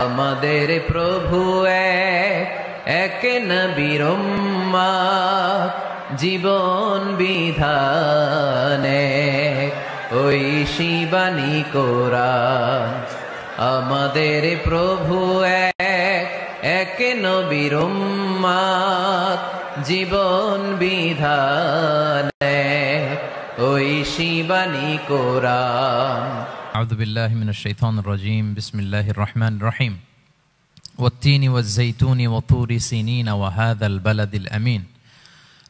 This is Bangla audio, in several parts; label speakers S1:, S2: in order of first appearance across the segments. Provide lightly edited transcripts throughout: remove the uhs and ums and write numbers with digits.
S1: আমাদের প্রভু এক নবীর উম্মত, জীবন বিধানে ওই শিবানী কোরআন। আমাদের প্রভু এক নবীর উম্মত, জীবন বিধানে ওই শিবানী কোরআন।
S2: أعوذ بالله من الشيطان الرجيم بسم الله الرحمن الرحيم والتين والزيتون وطور سينين وهذا البلد الأمين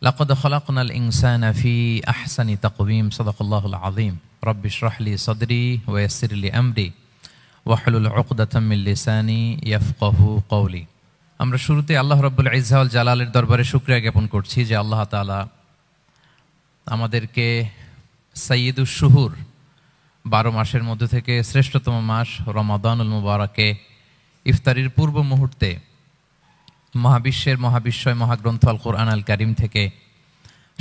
S2: لقد خلقنا الإنسان في أحسن تقويم صدق الله العظيم رب اشرح لي صدري ويسر لي أمري واحلل عقدة من لساني يفقه قولي। আমরা শুরুতে আল্লাহ রাব্বুল ইজ্জা ওয়াল জালালের দরবারে শুকরিয়া জ্ঞাপন করছি যে আল্লাহ তাআলা আমাদেরকে সাইয়্যিদুশ শুহুর 12 মাসের মধ্যে থেকে শ্রেষ্ঠতম মাস রমাদানুল মুবারাকে ইফতারির পূর্ব মুহূর্তে মহাবিশ্বের মহাবিশ্বয় মহাগ্রন্থ আল কোরআন আল কারীম থেকে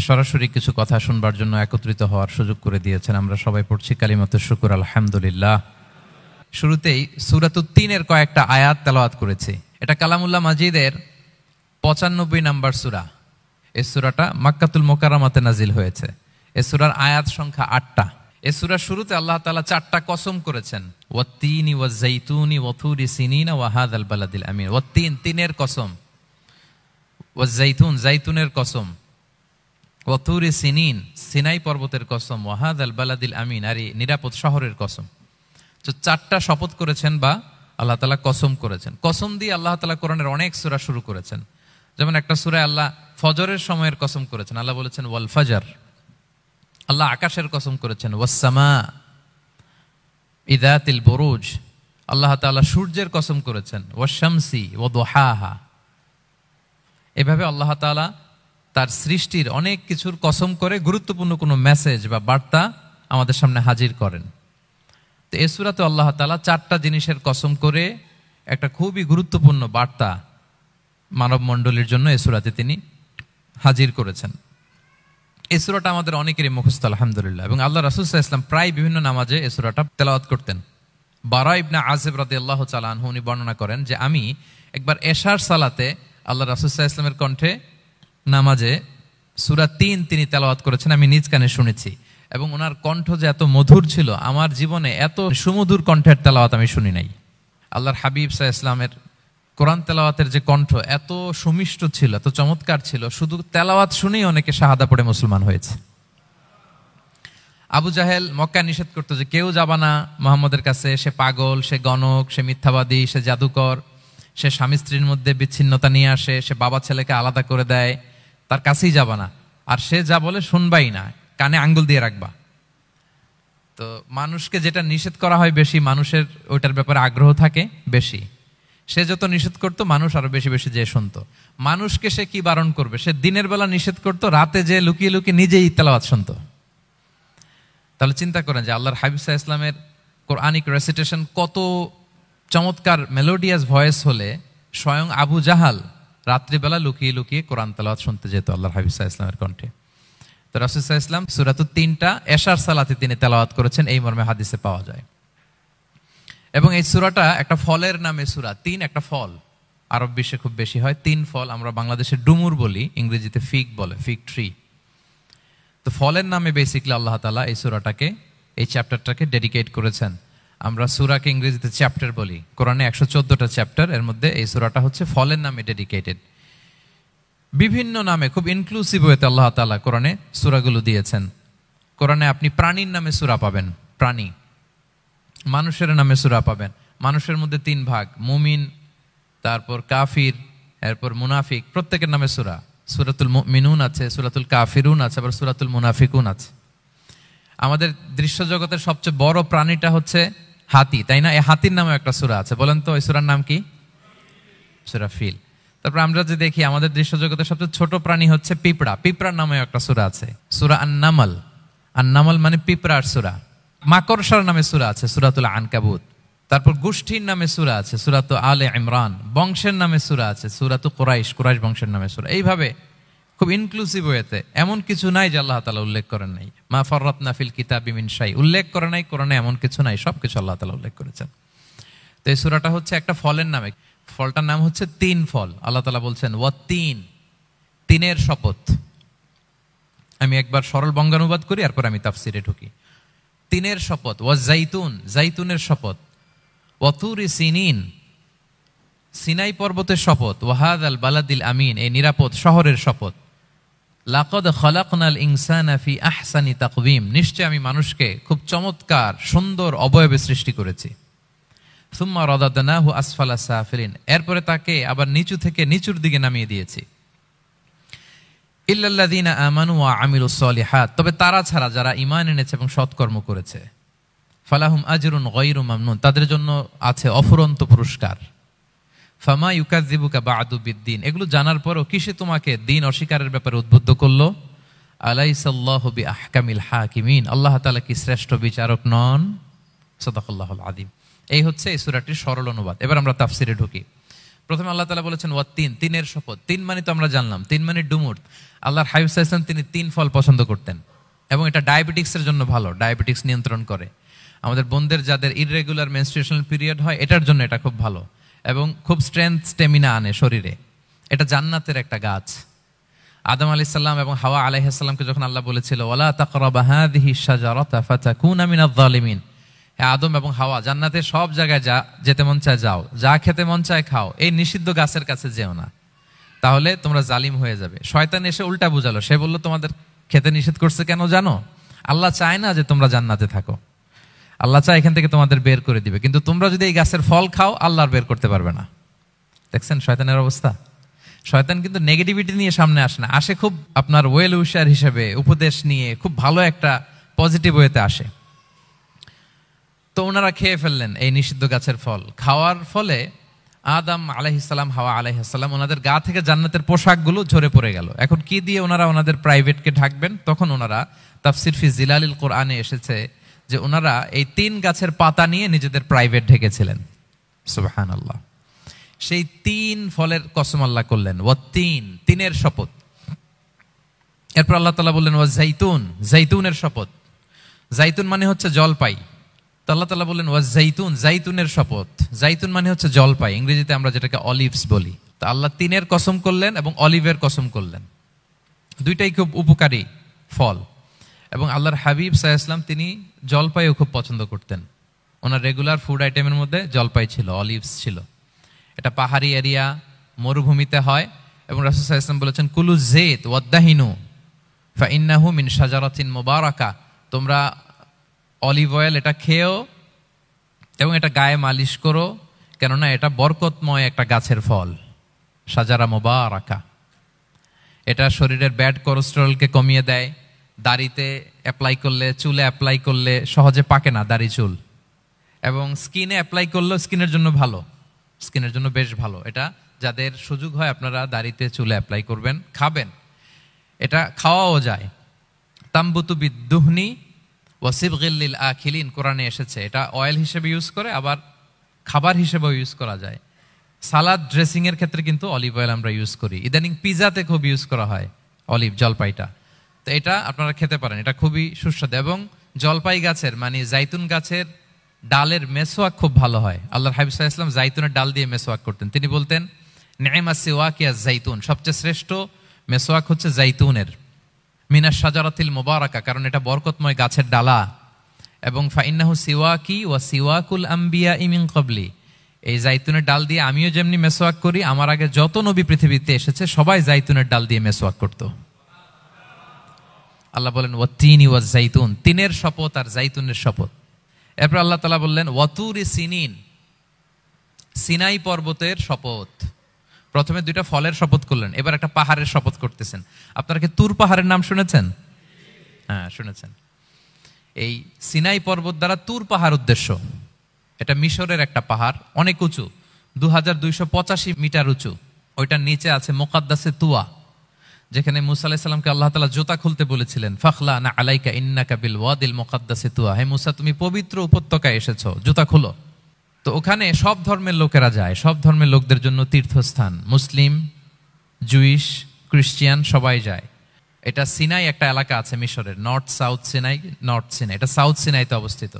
S2: সরাসরি কিছু কথা শুনবার জন্য একত্রিত হওয়ার সুযোগ করে দিয়েছেন। আমরা সবাই পড়ছি কালিমাতুশ শুকর আলহামদুলিল্লাহ। শুরুতেই সূরাতুত তিনের কয়েকটা আয়াত তেলাওয়াত করেছি। এটা কালামুল্লাহ মাজিদের 95 নম্বর সূরা। এই সূরাটা মক্কাতুল মুকাররমাতে নাজিল হয়েছে। এই সূরার আয়াত সংখ্যা 8টা। এই সূরার শুরুতে আল্লাহ তাআলা 4টা কসম করেছেন, ওয়াত-তিনি ওয়াজ-যাইতুনি ওয়া-তুরি সিনিনা ওয়া হাযাল বালাদিল আমিন। ওয়াত-তিন তিনের কসম, ওয়াজ-যাইতুন যাইতুনের কসম, ওয়া-তুরি সিনিন সিনাই পর্বতের কসম, ওয়া হাযাল বালাদিল আমিন আর নিরাপদ শহরের কসম। তো 4টা শপথ করেছেন বা আল্লাহ তাআলা কসম করেছেন। কসম দিয়ে আল্লাহ তাআলা কোরআনের অনেক সূরা শুরু করেছেন। যেমন একটা সূরায় আল্লাহ ফজরের সময়ের কসম করেছেন। আল্লাহ বলেছেন ওয়াল ফাজর। আল্লাহ আকাশের কসম করেছেন ওয়াস-সামা ইযাতিল বুরুজ। আল্লাহ তাআলা সূর্যের কসম করেছেন ওয়াশ-শামসি ওয়া দুহাহা। এভাবে আল্লাহ তাআলা তার সৃষ্টির অনেক কিছুর কসম করে গুরুত্বপূর্ণ কোনো মেসেজ বা বার্তা আমাদের সামনে হাজির করেন। তো এই সূরাতে আল্লাহ তাআলা 4টা জিনিসের কসম করে একটা খুবই গুরুত্বপূর্ণ বার্তা মানব মণ্ডলীর জন্য এই সূরাতে তিনি হাজির করেছেন। এই সূরাটা আমাদের অনেকেরই মুখস্থ আলহামদুলিল্লাহ, এবং আল্লাহ রাসূল সাল্লাল্লাহু আলাইহি ওয়াসাল্লাম প্রায় বিভিন্ন নামাজে এই সূরাটা তেলাওয়াত করতেন। বারা ইবনে আযিব রাদিয়াল্লাহু তাআলা আনহু উনি বর্ণনা করেন যে আমি একবার এশার সালাতে আল্লাহ রাসূল সাল্লাল্লাহু আলাইহি ওয়াসাল্লামের কণ্ঠে নামাজে সূরা 3 তিনি তেলাওয়াত করেছেন, আমি নিজ কানে শুনেছি, এবং ওনার কণ্ঠ যে এত মধুর ছিল, আমার জীবনে এত সুমধুর কণ্ঠের তেলাওয়াত আমি শুনি নাই। আল্লাহর হাবিব সাল্লাল্লাহু আলাইহি ওয়াসাল্লামের কোরআন তেলাওয়াতের যে কণ্ঠ এত সুমিষ্ট ছিল, এত চমৎকার ছিল, শুধু তেলাওয়াত শুনেই অনেকে শাহাদা পড়ে মুসলমান হয়েছে। আবু জাহেল মক্কায় নিষেধ করতো যে কেউ যাবা না মুহাম্মদের কাছে, সে পাগল, সে গণক, সে মিথ্যাবাদী, সে জাদুকর, সে স্বামী স্ত্রীর মধ্যে বিচ্ছিন্নতা নিয়ে আসে, সে বাবা ছেলেকে আলাদা করে দেয়, তার কাছেই যাবা না, আর সে যা বলে শুনবাই না, কানে আঙ্গুল দিয়ে রাখবা। তো মানুষকে যেটা নিষেধ করা হয় বেশি, মানুষের ওইটার ব্যাপারে আগ্রহ থাকে বেশি। সে যত নিষেধ করতো মানুষ আরো বেশি বেশি যে শুনতো। মানুষকে সে কি বারণ করবে, সে দিনের বেলা নিষেধ করতো, রাতে যে লুকিয়ে লুকিয়ে নিজেই তেলাওয়াত শুনতো। তাহলে চিন্তা করেন যে আল্লাহর হাবিব সাল্লাল্লাহু আলাইহি ওয়াসাল্লামের কোরআনিক রেসিটেশন কত চমৎকার মেলোডিয়াস ভয়েস হলে স্বয়ং আবু জাহাল রাত্রিবেলা লুকিয়ে লুকিয়ে কোরআন তেলাওয়াত শুনতে যেত আল্লাহর হাবিব সাল্লাল্লাহু আলাইহি ওয়াসাল্লামের কণ্ঠে। তো রাসূল সাল্লাল্লাহু আলাইহি ওয়াসাল্লাম সূরাতুত 3টা এশার সালাতে তিনি তেলাওয়াত করেছেন, এই মর্মে হাদিসে পাওয়া যায়। এবং এই সূরাটা একটা ফলের নামে সূরা। 3 একটা ফল, আরব বিশ্বে খুব বেশি হয় 3 ফল। আমরা বাংলাদেশে ডুমুর বলি, ইংরেজিতে ফিগ বলে, ফিগ ট্রি। তো ফলের নামে বেসিক্যালি আল্লাহ তাআলা এই সূরাটাকে, এই চ্যাপ্টারটাকে ডেডিকেট করেছেন। আমরা সূরাকে ইংরেজিতে চ্যাপ্টার বলি। কোরআনে 114টা চ্যাপ্টার, এর মধ্যে এই সূরাটা হচ্ছে ফলের নামে ডেডিকেটেড। বিভিন্ন নামে খুব ইনক্লুসিভ ওয়েতে আল্লাহ তাআলা কোরআনে সূরাগুলো দিয়েছেন। কোরআনে আপনি প্রাণীর নামে সূরা পাবেন, প্রাণী। মানুষের নামে সূরা পাবেন। মানুষের মধ্যে 3 ভাগ, মুমিন, তারপর কাফির, এরপর মুনাফিক, প্রত্যেকের নামে সূরা। সূরাতুল মুমিনুন আছে, সূরাতুল কাফিরুন আছে, আবার সূরাতুল মুনাফিকুন আছে। আমাদের দৃশ্য জগতের সবচেয়ে বড় প্রাণীটা হচ্ছে হাতি, তাই না? এই হাতির নামে একটা সূরা আছে। বলেন তো এই সূরার নাম কি? সূরা ফিল। তারপর আমরা যে দেখি আমাদের দৃশ্য জগতের সবচেয়ে ছোট প্রাণী হচ্ছে পিঁপড়া, পিঁপড়ার নামে একটা সূরা আছে, সূরা আন-নামল। আন-নামল মানে পিঁপড়ার সূরা। মাকড়সার নামে সূরা আছে, সূরাতুল আনকাবুত। তারপর গোষ্ঠীর নামে সূরা আছে, সূরাতু আলে ইমরান। বংশের নামে সূরা আছে, সূরাতু কুরাইশ, কুরাইশ বংশের নামে সূরা। এইভাবে খুব ইনক্লুসিভ ওয়েতে, এমন কিছু নাই যে আল্লাহ তাআলা উল্লেখ করেন নাই। মা ফাররাতনা ফিল কিতাবি মিন শাই, উল্লেখ করে নাই কোরআনে এমন কিছু নাই, সবকিছু আল্লাহ তাআলা উল্লেখ করেছেন। তো এই সূরাটা হচ্ছে একটা ফলের নামে, ফলটার নাম হচ্ছে তিন ফল। আল্লাহ তাআলা বলছেন ওয়াত-তিন, তিনের শপথ। আমি একবার সরল বঙ্গানুবাদ করি, এরপর আমি তাফসিরে ঢুকি। তিনের শপথ, ওয়াজ-জাইতুন, জাইতুনের শপথ, ওয়াতুরি সিনিন, সিনাই পর্বতের শপথ, ওয়াহাদাল বালাদিল আমিন, এই নিরাপদ শহরের শপথ, লাকাদ খালাকনাল ইনসানা ফি আহসানি তাকওয়িম, নিশ্চয় আমি মানুষকে খুব চমৎকার সুন্দর অবয়বে সৃষ্টি করেছি। সুম্মা রাদাদনাহু আসফালা সাফিলিন, এরপরে তাকে আবার নিচু থেকে নিচুর দিকে নামিয়ে দিয়েছি। ইল্লাল্লাযীনা আমানু ওয়া আমিলুস সলিহাত, তবে তারা ছাড়া যারা ঈমান এনেছে এবং সৎকর্ম করেছে, ফালাহুম আজরুন গায়রু মামনুন, তাদের জন্য আছে অফুরন্ত পুরস্কার। ফামা ইউকাযযিবুকা বা'দু বিদ্দিন, এগুলো জানার পরও কিসে তোমাকে দিন অস্বীকারের ব্যাপারে উদ্বুদ্ধ করলো? আলাইসাল্লাহু বিআহকামিল হাকিমিন, আল্লাহ তাআলা কি শ্রেষ্ঠ বিচারক নন? সাদাকাল্লাহুল আযীম। এই হচ্ছে এই সূরাটির সরল অনুবাদ। এবার আমরা তাফসিরে ঢুকি। প্রথমে আল্লাহ তাআলা বলেছেন ওয়াত-তিন, তিনের শপথ। তিন মানে তো আমরা জানলাম, তিন মানে ডুমুর। আল্লাহর হাবিব সাল্লাল্লাহু আলাইহি ওয়াসাল্লাম তিনি তিন ফল পছন্দ করতেন এবং এটা ডায়াবেটিক্সের জন্য ভালো, ডায়াবেটিক্স নিয়ন্ত্রণ করে। আমাদের বোনদের যাদের ইররেগুলার মেনস্ট্রুয়েশনাল পিরিয়ড হয়, এটার জন্য এটা খুব ভালো এবং খুব স্ট্রেংথ স্টেমিনা আনে শরীরে। এটা জান্নাতের একটা গাছ। আদম আলাইহিস সালাম এবং হাওয়া আলাইহিস সালামকে যখন আল্লাহ বলেছিল ওয়ালা তাকরাবা হাযিহিশ শাজারাতা ফাতাকুনা মিনায যালিমিন, আদম এবং হাওয়া জান্নাতের সব জায়গায় যা যেতে মন চায় যাও, যা খেতে মন চায় খাও, এই নিষিদ্ধ গাছের কাছে যেও না, তাহলে তোমরা জালিম হয়ে যাবে। শয়তান এসে উল্টা বুঝালো, সে বলল তোমাদের খেতে নিষেধ করছে কেন জানো? আল্লাহ চায় না যে তোমরা জান্নাতে থাকো, আল্লাহ চায় এখান থেকে তোমাদের বের করে দিবে, কিন্তু তোমরা যদি এই গাছের ফল খাও আল্লাহ আর বের করতে পারবে না। দেখছেন শয়তানের অবস্থা? শয়তান কিন্তু নেগেটিভিটি নিয়ে সামনে আসে না, আসে খুব আপনার ওয়েল উইশার হিসেবে, উপদেশ নিয়ে খুব ভালো একটা পজিটিভ ওয়েতে আসে। তো ওনারা খেয়ে ফেললেন এই নিষিদ্ধ গাছের ফল। খাওয়ার ফলে আদম আলাইহিস সালাম, হাওয়া আলাইহিস সালাম, ওনাদের গা থেকে জান্নাতের পোশাকগুলো ঝরে পড়ে গেল। এখন কি দিয়ে ওনারা ওনাদের প্রাইভেটকে ঢাকবেন? তখন ওনারা তাফসির ফি জিলালিল কোরআনে এসেছে যে ওনারা এই তিন গাছের পাতা নিয়ে নিজেদের প্রাইভেট ঢেকেছিলেন। সুবহানাল্লাহ। সেই তিন ফলের কসম আল্লাহ করলেন, ওয়াত-তিন, তিনের শপথ। এরপর আল্লাহ তাআলা বললেন ওয়াজ-জাইতুন, জাইতুনের শপথ। জাইতুন মানে হচ্ছে জলপাই। তো আল্লাহ তাআলা বললেন ওয়াজ-জাইতুন, জাইতুনের শপথ। জাইতুন মানে হচ্ছে জলপাই, ইংরেজিতে আমরা যেটাকে অলিভস বলি। তো আল্লাহ তিনের কসম করলেন এবং অলিভের কসম করলেন। দুইটাই খুব উপকারী ফল এবং আল্লাহর হাবিব সাল্লাল্লাহু আলাইহি ওয়াসাল্লাম তিনি জলপাইও খুব পছন্দ করতেন। ওনার রেগুলার ফুড আইটেমের মধ্যে জলপাই ছিল, অলিভস ছিল। এটা পাহাড়ি এরিয়া, মরুভূমিতে হয় এবং রাসূল সাল্লাল্লাহু আলাইহি ওয়াসাল্লাম বলেছেন কুলু যাইত ওয়াদ-দাহিনু ফাইন্নাহু মিন শাজারাতিন মুবারাকা, তোমরা অলিভ অয়েল এটা খেও এবং এটা গায়ে মালিশ করো, কেননা এটা বরকতময় একটা গাছের ফল, শাজারা মুবারাকা। এটা শরীরের ব্যাড কোলেস্টেরলকে কমিয়ে দেয়, দাড়িতে অ্যাপ্লাই করলে, চুলে অ্যাপ্লাই করলে সহজে পাকে না দাড়ি চুল, এবং স্কিনে অ্যাপ্লাই করলেও স্কিনের জন্য ভালো, স্কিনের জন্য বেশ ভালো। এটা যাদের সুযোগ হয় আপনারা দাড়িতে চুলে অ্যাপ্লাই করবেন, খাবেন। এটা খাওয়াও যায়। তামবুতু বিদ্দুহনি ওয়াসিবগিল লিল আখিলিন, কোরআনে এসেছে। এটা অয়েল হিসেবে ইউজ করে, আবার খাবার হিসেবেও ইউজ করা যায়। সালাদ ড্রেসিং এর ক্ষেত্রে কিন্তু অলিভ অয়েল আমরা ইউজ করি। ইদানিং পিজাতে খুব ইউজ করা হয় অলিভ, জলপাইটা। তো এটা আপনারা খেতে পারেন, এটা খুবই সুস্বাদু। এবং জলপাই গাছের মানে জাইতুন গাছের ডালের মেসওয়াক খুব ভালো হয়। আল্লাহর হাবিব সাল্লাল্লাহু আলাইহি ওয়াসাল্লাম জাইতুনের ডাল দিয়ে মেসওয়াক করতেন। তিনি বলতেন নি'মাস সিওয়াকিয়া জাইতুন, সবচেয়ে শ্রেষ্ঠ মেসওয়াক হচ্ছে জাইতুনের। মিনাশ শাজারাতিল মুবারাকা, কারণ এটা বরকতময় গাছের ডালা। এবং ফাইন্নাহু সিওয়াকি ওয়া সিওয়াকুল আম্বিয়া মিন ক্বাবলি, এই জাইতুনের ডাল দিয়ে আমিও যেমনি মেসওয়াক করি, আমার আগে যত নবী পৃথিবীতে এসেছে সবাই জাইতুনের ডাল দিয়ে মেসওয়াক করত। আল্লাহ বলেন ওয়াত-তিনি ওয়াজ-জাইতুন, তিনের শপথ আর জাইতুনের শপথ। এরপর আল্লাহ তাআলা বললেন ওয়াতুরি সিনিন, সিনাই পর্বতের শপথ। প্রথমে দুইটা ফলের শপথ করলেন, এবার একটা পাহাড়ের শপথ করতেছেন। আপনারা কি তুর পাহাড়ের নাম শুনেছেন? হ্যাঁ শুনেছেন। এই সিনাই পর্বত দ্বারা তুর পাহাড় উদ্দেশ্য। এটা মিশরের একটা পাহাড়, অনেক উঁচু, 2285 মিটার উঁচু। ওইটার নিচে আছে মুকাদ্দাসে তুয়া, যেখানে মুসা আলাইহিস সালামকে আল্লাহ তাআলা জুতা খুলতে বলেছিলেন, ফাখলা না আলাইকা ইন্নাকা বিল ওয়াদিল মুকাদ্দাসে তুয়া, হে মুসা তুমি পবিত্র উপত্যকায় এসেছো, জুতা খুলো। তো ওখানে সব ধর্মের লোকেরা যায়, সব ধর্মের লোকদের জন্য তীর্থস্থান, মুসলিম, জুইশ, খ্রিস্টিয়ান সবাই যায়। এটা সিনাই একটা এলাকা আছে মিশরের, north south Sinai, north Sinai, এটা সাউথ সিনাইতে অবস্থিত।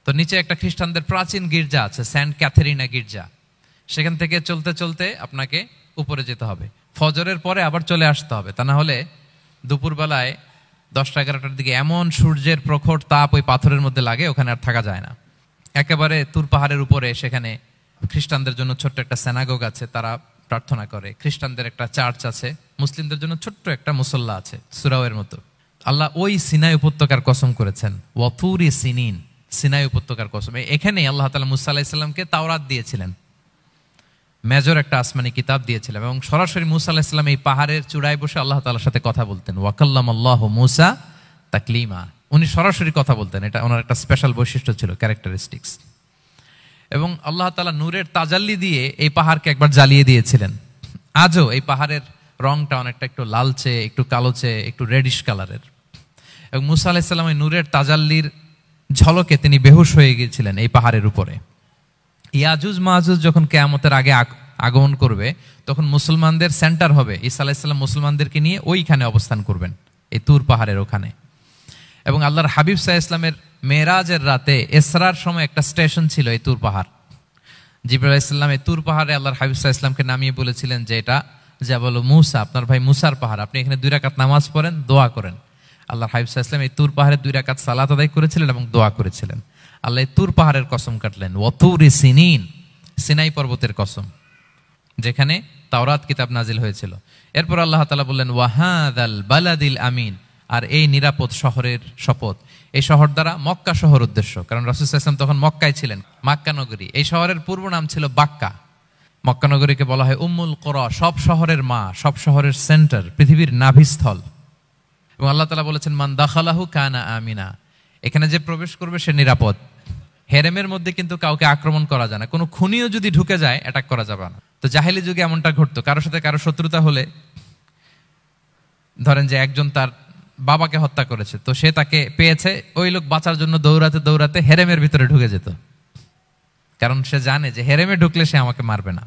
S2: তো নিচে একটা খ্রিস্টানদের প্রাচীন গির্জা আছে, সেন্ট ক্যাথেরিনা গির্জা। সেখান থেকে চলতে চলতে আপনাকে উপরে যেতে হবে, ফজরের পরে আবার চলে আসতে হবে, তা না হলে দুপুরবেলায় 10টা-11টার দিকে এমন সূর্যের প্রখর তাপ ওই পাথরের মধ্যে লাগে, ওখানে আর থাকা যায় না। একেবারে তুর পাহাড়ের উপরে সেখানে খ্রিস্টানদের জন্য ছোট্ট একটা সিনাগোগ আছে, তারা প্রার্থনা করে। খ্রিস্টানদের একটা চার্চ আছে, মুসলিমদের জন্য ছোট্ট একটা মুসল্লা আছে সুরাওয়ের মতো। আল্লাহ ওই সিনাই উপত্যকার কসম করেছেন, ওয়াতুরি সিনিন, সিনাই উপত্যকার কসম। এখানেই আল্লাহ তাআলা মুসা আলাইহিস সালামকে তাওরাত দিয়েছিলেন, মেজর একটা আসমানি কিতাব দিয়েছিলেন, এবং সরাসরি মুসা আলাইহিস সালাম এই পাহাড়ের চূড়ায় বসে আল্লাহ তাআলার সাথে কথা বলতেন। ওয়াকাল্লামাল্লাহু মুসা তাকলিমা, উনি সরাসরি কথা বলতেন, এটা ওনার একটা স্পেশাল বৈশিষ্ট্য ছিল, ক্যারেক্টারিস্টিক্স। এবং আল্লাহ তাআলা নূরের তাজাল্লি দিয়ে এই পাহাড়কে একবার জ্বালিয়ে দিয়েছিলেন। আজও এই পাহাড়ের রংটা অনেকটা একটু লালচে, একটু কালোচে, একটু রেডিশ কালারের। এবং মুসা আলাইহিস সালাম এই নূরের তাজাল্লির ঝলকে তিনি বেহুশ হয়ে গিয়েছিলেন এই পাহাড়ের উপরে। ইয়াজুজ মাহাজুজ যখন কিয়ামতের আগে আগমন করবে, তখন মুসলমানদের সেন্টার হবে। ঈসা আলাইহিস সালাম মুসলমানদেরকে নিয়ে ওইখানে অবস্থান করবেন, এই তুর পাহাড়ের ওখানে। এবং আল্লাহর হাবিব সাল্লাল্লাহু আলাইহি ওয়াসাল্লামের মেরাজের রাতে ইসরার সময় একটা স্টেশন ছিল এই তুর পাহাড়। জিবরাইল আলাইহিস সালাম এই তুর পাহাড়ে আল্লাহর হাবিব সাল্লাল্লাহু আলাইহি ওয়াসাল্লামকে নামিয়ে বলেছিলেন যে এটা জাবাল মুসা, আপনার ভাই মুসার পাহাড়, আপনি এখানে 2 রাকাত নামাজ পড়েন, দোয়া করেন। আল্লাহর হাবিব সাল্লাল্লাহু আলাইহি ওয়াসাল্লাম এই তুর পাহাড়ে 2 রাকাত সালাত আদায় করেছিলেন এবং দোয়া করেছিলেন। আল্লাহ এই তুর পাহাড়ের কসম কাটলেন, ওয়াতুরি সিনিন, সিনাই পর্বতের কসম, যেখানে তাওরাত কিতাব নাজিল হয়েছিল। এরপর আল্লাহ তাআলা বললেন, ওয়াহাদাল বালাদিল আমিন, আর এই নিরাপদ শহরের শপথ। এই শহর দ্বারা মক্কা শহর উদ্দেশ্য, কারণ রাসূল সাল্লাল্লাহু আলাইহি ওয়াসাল্লাম তখন মক্কায় ছিলেন, মক্কা নগরী। এই শহরের পূর্ব নাম ছিল বাক্কা। মক্কা নগরীকে বলা হয় উম্মুল কুরা, সব শহরের মা, সব শহরের সেন্টার, পৃথিবীর নাভিস্থল। এবং আল্লাহ তাআলা বলেছেন, মান দাখালাহু কানা আমিনা, এখানে যে প্রবেশ করবে সে নিরাপদ। হেরেমের মধ্যে কিন্তু কাউকে আক্রমণ করা যায় না, কোনো খুনিও যদি ঢুকে যায় অ্যাটাক করা যাবে না। তো জাহেলি যুগে এমনটা ঘটতো, কারোর সাথে কারো শত্রুতা হলে, ধরেন যে একজন তার বাবাকে হত্যা করেছে, তো সে তাকে পেয়েছে, ওই লোক বাঁচার জন্য দৌড়াতে দৌড়াতে হেরেমের ভিতরে ঢুকে যেত, কারণ সে জানে যে হেরেমে ঢুকলে সে আমাকে মারবে না।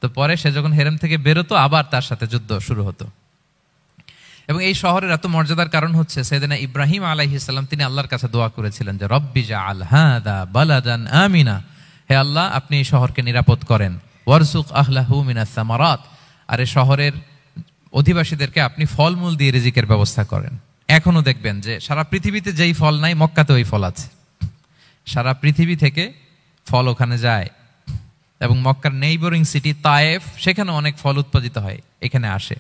S2: তো পরে সে যখন হেরেম থেকে বেরোতো, আবার তার সাথে যুদ্ধ শুরু হতো। এবং এই শহরের এত মর্যাদার কারণ হচ্ছে সাইয়েদনা ইব্রাহিম আলাইহিস সালাম, তিনি আল্লাহর কাছে দোয়া করেছিলেন যে রব্বি জাআল হাদা বালাদান আমিনা, হে আল্লাহ আপনি এই শহরকে নিরাপদ করেন, ওয়ারযুক আহলাহু মিনাস সামারাত, আর এই শহরের অধিবাসীদেরকে আপনি ফলমূল দিয়ে রিজিকের ব্যবস্থা করেন। এখনো দেখবেন যে সারা পৃথিবীতে যেই ফল নাই, মক্কাতে ওই ফল আছে। সারা পৃথিবী থেকে ফল ওখানে যায়, এবং মক্কার নেইবরিং সিটি তায়েফ, সেখানে অনেক ফল উৎপাদিত হয়, এখানে আসে।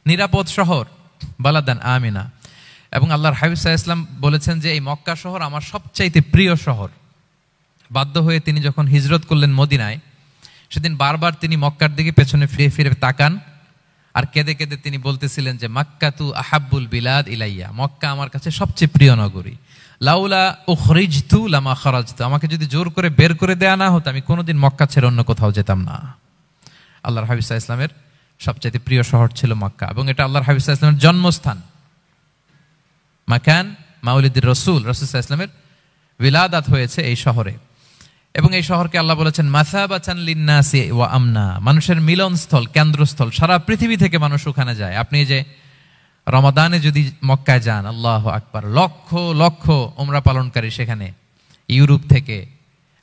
S2: নিরাপদ শহর, বালাদান আমিনা। এবং আল্লাহর হাবিব সাল্লাল্লাহু আলাইহি ওয়াসাল্লাম বলেছেন যে এই মক্কা শহর আমার সবচাইতে প্রিয় শহর। বাধ্য হয়ে তিনি যখন হিজরত করলেন মদিনায়, সেদিন বারবার তিনি মক্কার দিকে পেছনে ফিরে ফিরে তাকান, আর কেঁদে কেঁদে তিনি বলতেছিলেন যে মাক্কাতু আহাব্বুল বিলাদ ইলাইয়া, মক্কা আমার কাছে সবচেয়ে প্রিয় নগরী। লাউলা উখরিজতু লামা খারাজতু, আমাকে যদি জোর করে বের করে দেয়া না হতো, আমি কোনোদিন মক্কা ছেড়ে অন্য কোথাও যেতাম না। আল্লাহর হাবিব সাল্লাল্লাহু আলাইহি ওয়াসাল্লামের সবচেয়ে প্রিয় শহর ছিল মক্কা, এবং এটা আল্লাহর হাবিব সাল্লাল্লাহু আলাইহি ওয়াসাল্লামের জন্মস্থান, মাকান মাউলিদির রাসূল। রাসূল সাল্লাল্লাহু আলাইহি ওয়াসাল্লামের বিলাদাত হয়েছে এই শহরে। এবং এই শহরকে আল্লাহ বলেছেন মাসাবাতান লিন্নাসি ওয়া আমনা, মানুষের মিলনস্থল, কেন্দ্রস্থল। সারা পৃথিবী থেকে মানুষ ওখানে যায়। আপনি যে রমাদানে যদি মক্কায় যান, আল্লাহু আকবার, লক্ষ লক্ষ উমরা পালনকারী সেখানে, ইউরোপ থেকে,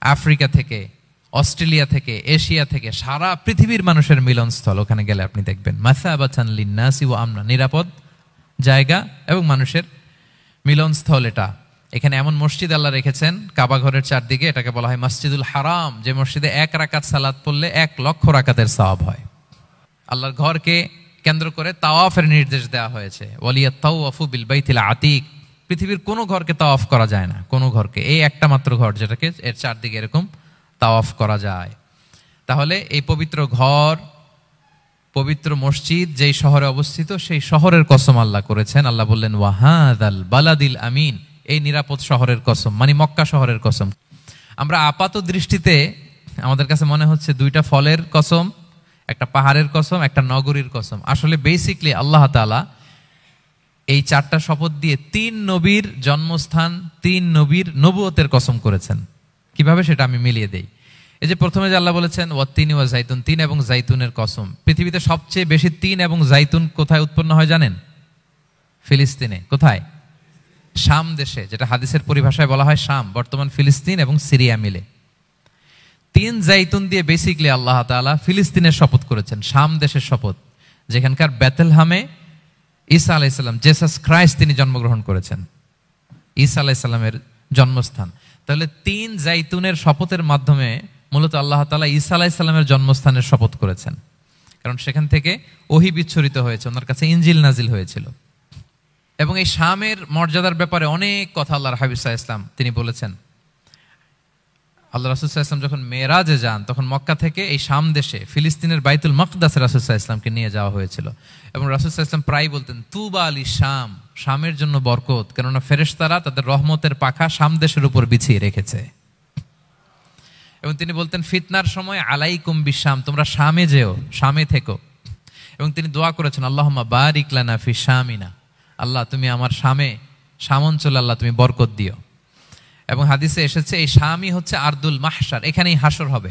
S2: আফ্রিকা থেকে, অস্ট্রেলিয়া থেকে, এশিয়া থেকে, সারা পৃথিবীর মানুষের মিলনস্থল। ওখানে গেলে আপনি দেখবেন মাসাবাতান লিন্নাসি ওয়া আমনা, নিরাপদ জায়গা এবং মানুষের মিলনস্থল। এটা এখানে এমন মসজিদ আল্লাহ রেখেছেন কাবা ঘরের চারদিকে, এটাকে বলা হয় মসজিদুল হারাম, যে মসজিদে 1 রাকাত সালাত পড়লে 1 লক্ষ রাকাতের সওয়াব হয়। আল্লাহর ঘরকে কেন্দ্র করে তাওয়াফের নির্দেশ দেওয়া হয়েছে, ওয়ালিয়াত তাওয়াফু বিল বাইতিল আতিক। পৃথিবীর কোনো ঘরকে তাওয়াফ করা যায় না, কোনো ঘরকে, এই একটা মাত্র ঘর যেটাকে এর চারদিকে এরকম তাওয়াফ করা যায়। তাহলে এই পবিত্র ঘর, পবিত্র মসজিদ যেই শহরে অবস্থিত, সেই শহরের কসম আল্লাহ করেছেন। আল্লাহ বললেন ওয়াহাদাল বালাদিল আমিন, এই নিরাপদ শহরের কসম, মানে মক্কা শহরের কসম। আমরা আপাত দৃষ্টিতে আমাদের কাছে মনে হচ্ছে 2টা ফলের কসম, একটা পাহাড়ের কসম, একটা নগরীর কসম। আসলে বেসিকলি আল্লাহ তাআলা এই 4টা শপথ দিয়ে 3 নবীর জন্মস্থান, 3 নবীর নবুয়তের কসম করেছেন। কিভাবে সেটা আমি মিলিয়ে দেই। এই যে প্রথমে যে আল্লাহ বলেছেন ওয়াত্তিনি ওয়া জাইতুন, 3 এবং জাইতুনের কসম। পৃথিবীতে সবচেয়ে বেশি 3 এবং জাইতুন কোথায় উৎপন্ন হয় জানেন? ফিলিস্তিনে। কোথায়? শাম দেশে, যেটা হাদিসের পরিভাষায় বলা হয় শাম, বর্তমান ফিলিস্তিন এবং সিরিয়া মিলে। তিন জাইতুন দিয়ে বেসিকলি আল্লাহ তাআলা ফিলিস্তিনের শপথ করেছেন, শাম দেশের শপথ, যেখানকার বেথলহামে ঈসা আলাইহিস সালাম, জেসাস ক্রাইস্ট, তিনি জন্মগ্রহণ করেছেন, ঈসা আলাইহিস সালামের জন্মস্থান। তাহলে তিন জাইতুনের শপথের মাধ্যমে মূলত আল্লাহ তাআলা ঈসা আলাইহিস সালামের জন্মস্থানের শপথ করেছেন, কারণ সেখান থেকে ওহী বিচ্ছুরিত হয়েছে, ওনার কাছে ইনজিল নাজিল হয়েছিল। এবং এই শামের মর্যাদার ব্যাপারে অনেক কথা আল্লাহর হাবিব সাল্লাল্লাহু আলাইহি ওয়াসাল্লাম তিনি বলেছেন। আল্লাহ রাসূল সাল্লাল্লাহু আলাইহি ওয়াসাল্লাম যখন মেরাজে যান, তখন মক্কা থেকে এই শাম দেশে ফিলিস্তিনের বাইতুল মাকদাসে রাসূল সাল্লাল্লাহু আলাইহি ওয়াসাল্লামকে নিয়ে যাওয়া হয়েছিল। এবং রাসূল সাল্লাল্লাহু আলাইহি ওয়াসাল্লাম প্রায় বলতেন, তুবা আলি শাম, শামের জন্য বরকত, কেননা ফেরেশতারা তাদের রহমতের পাখা শাম দেশের উপর বিছিয়ে রেখেছে। এবং তিনি বলতেন, ফিতনার সময় আলাইকুম বিশাম, তোমরা শামে যেও, শামে থেকো। এবং তিনি দোয়া করেছেন, আল্লাহুম্মা বারিক লানা ফি শামিনা, আল্লাহ তুমি আমার শাম অঞ্চলে আল্লাহ তুমি বরকত দিও। এবং হাদিসে এসেছে এই শামই হচ্ছে আরদুল মাহশার, এখানেই হাসর হবে।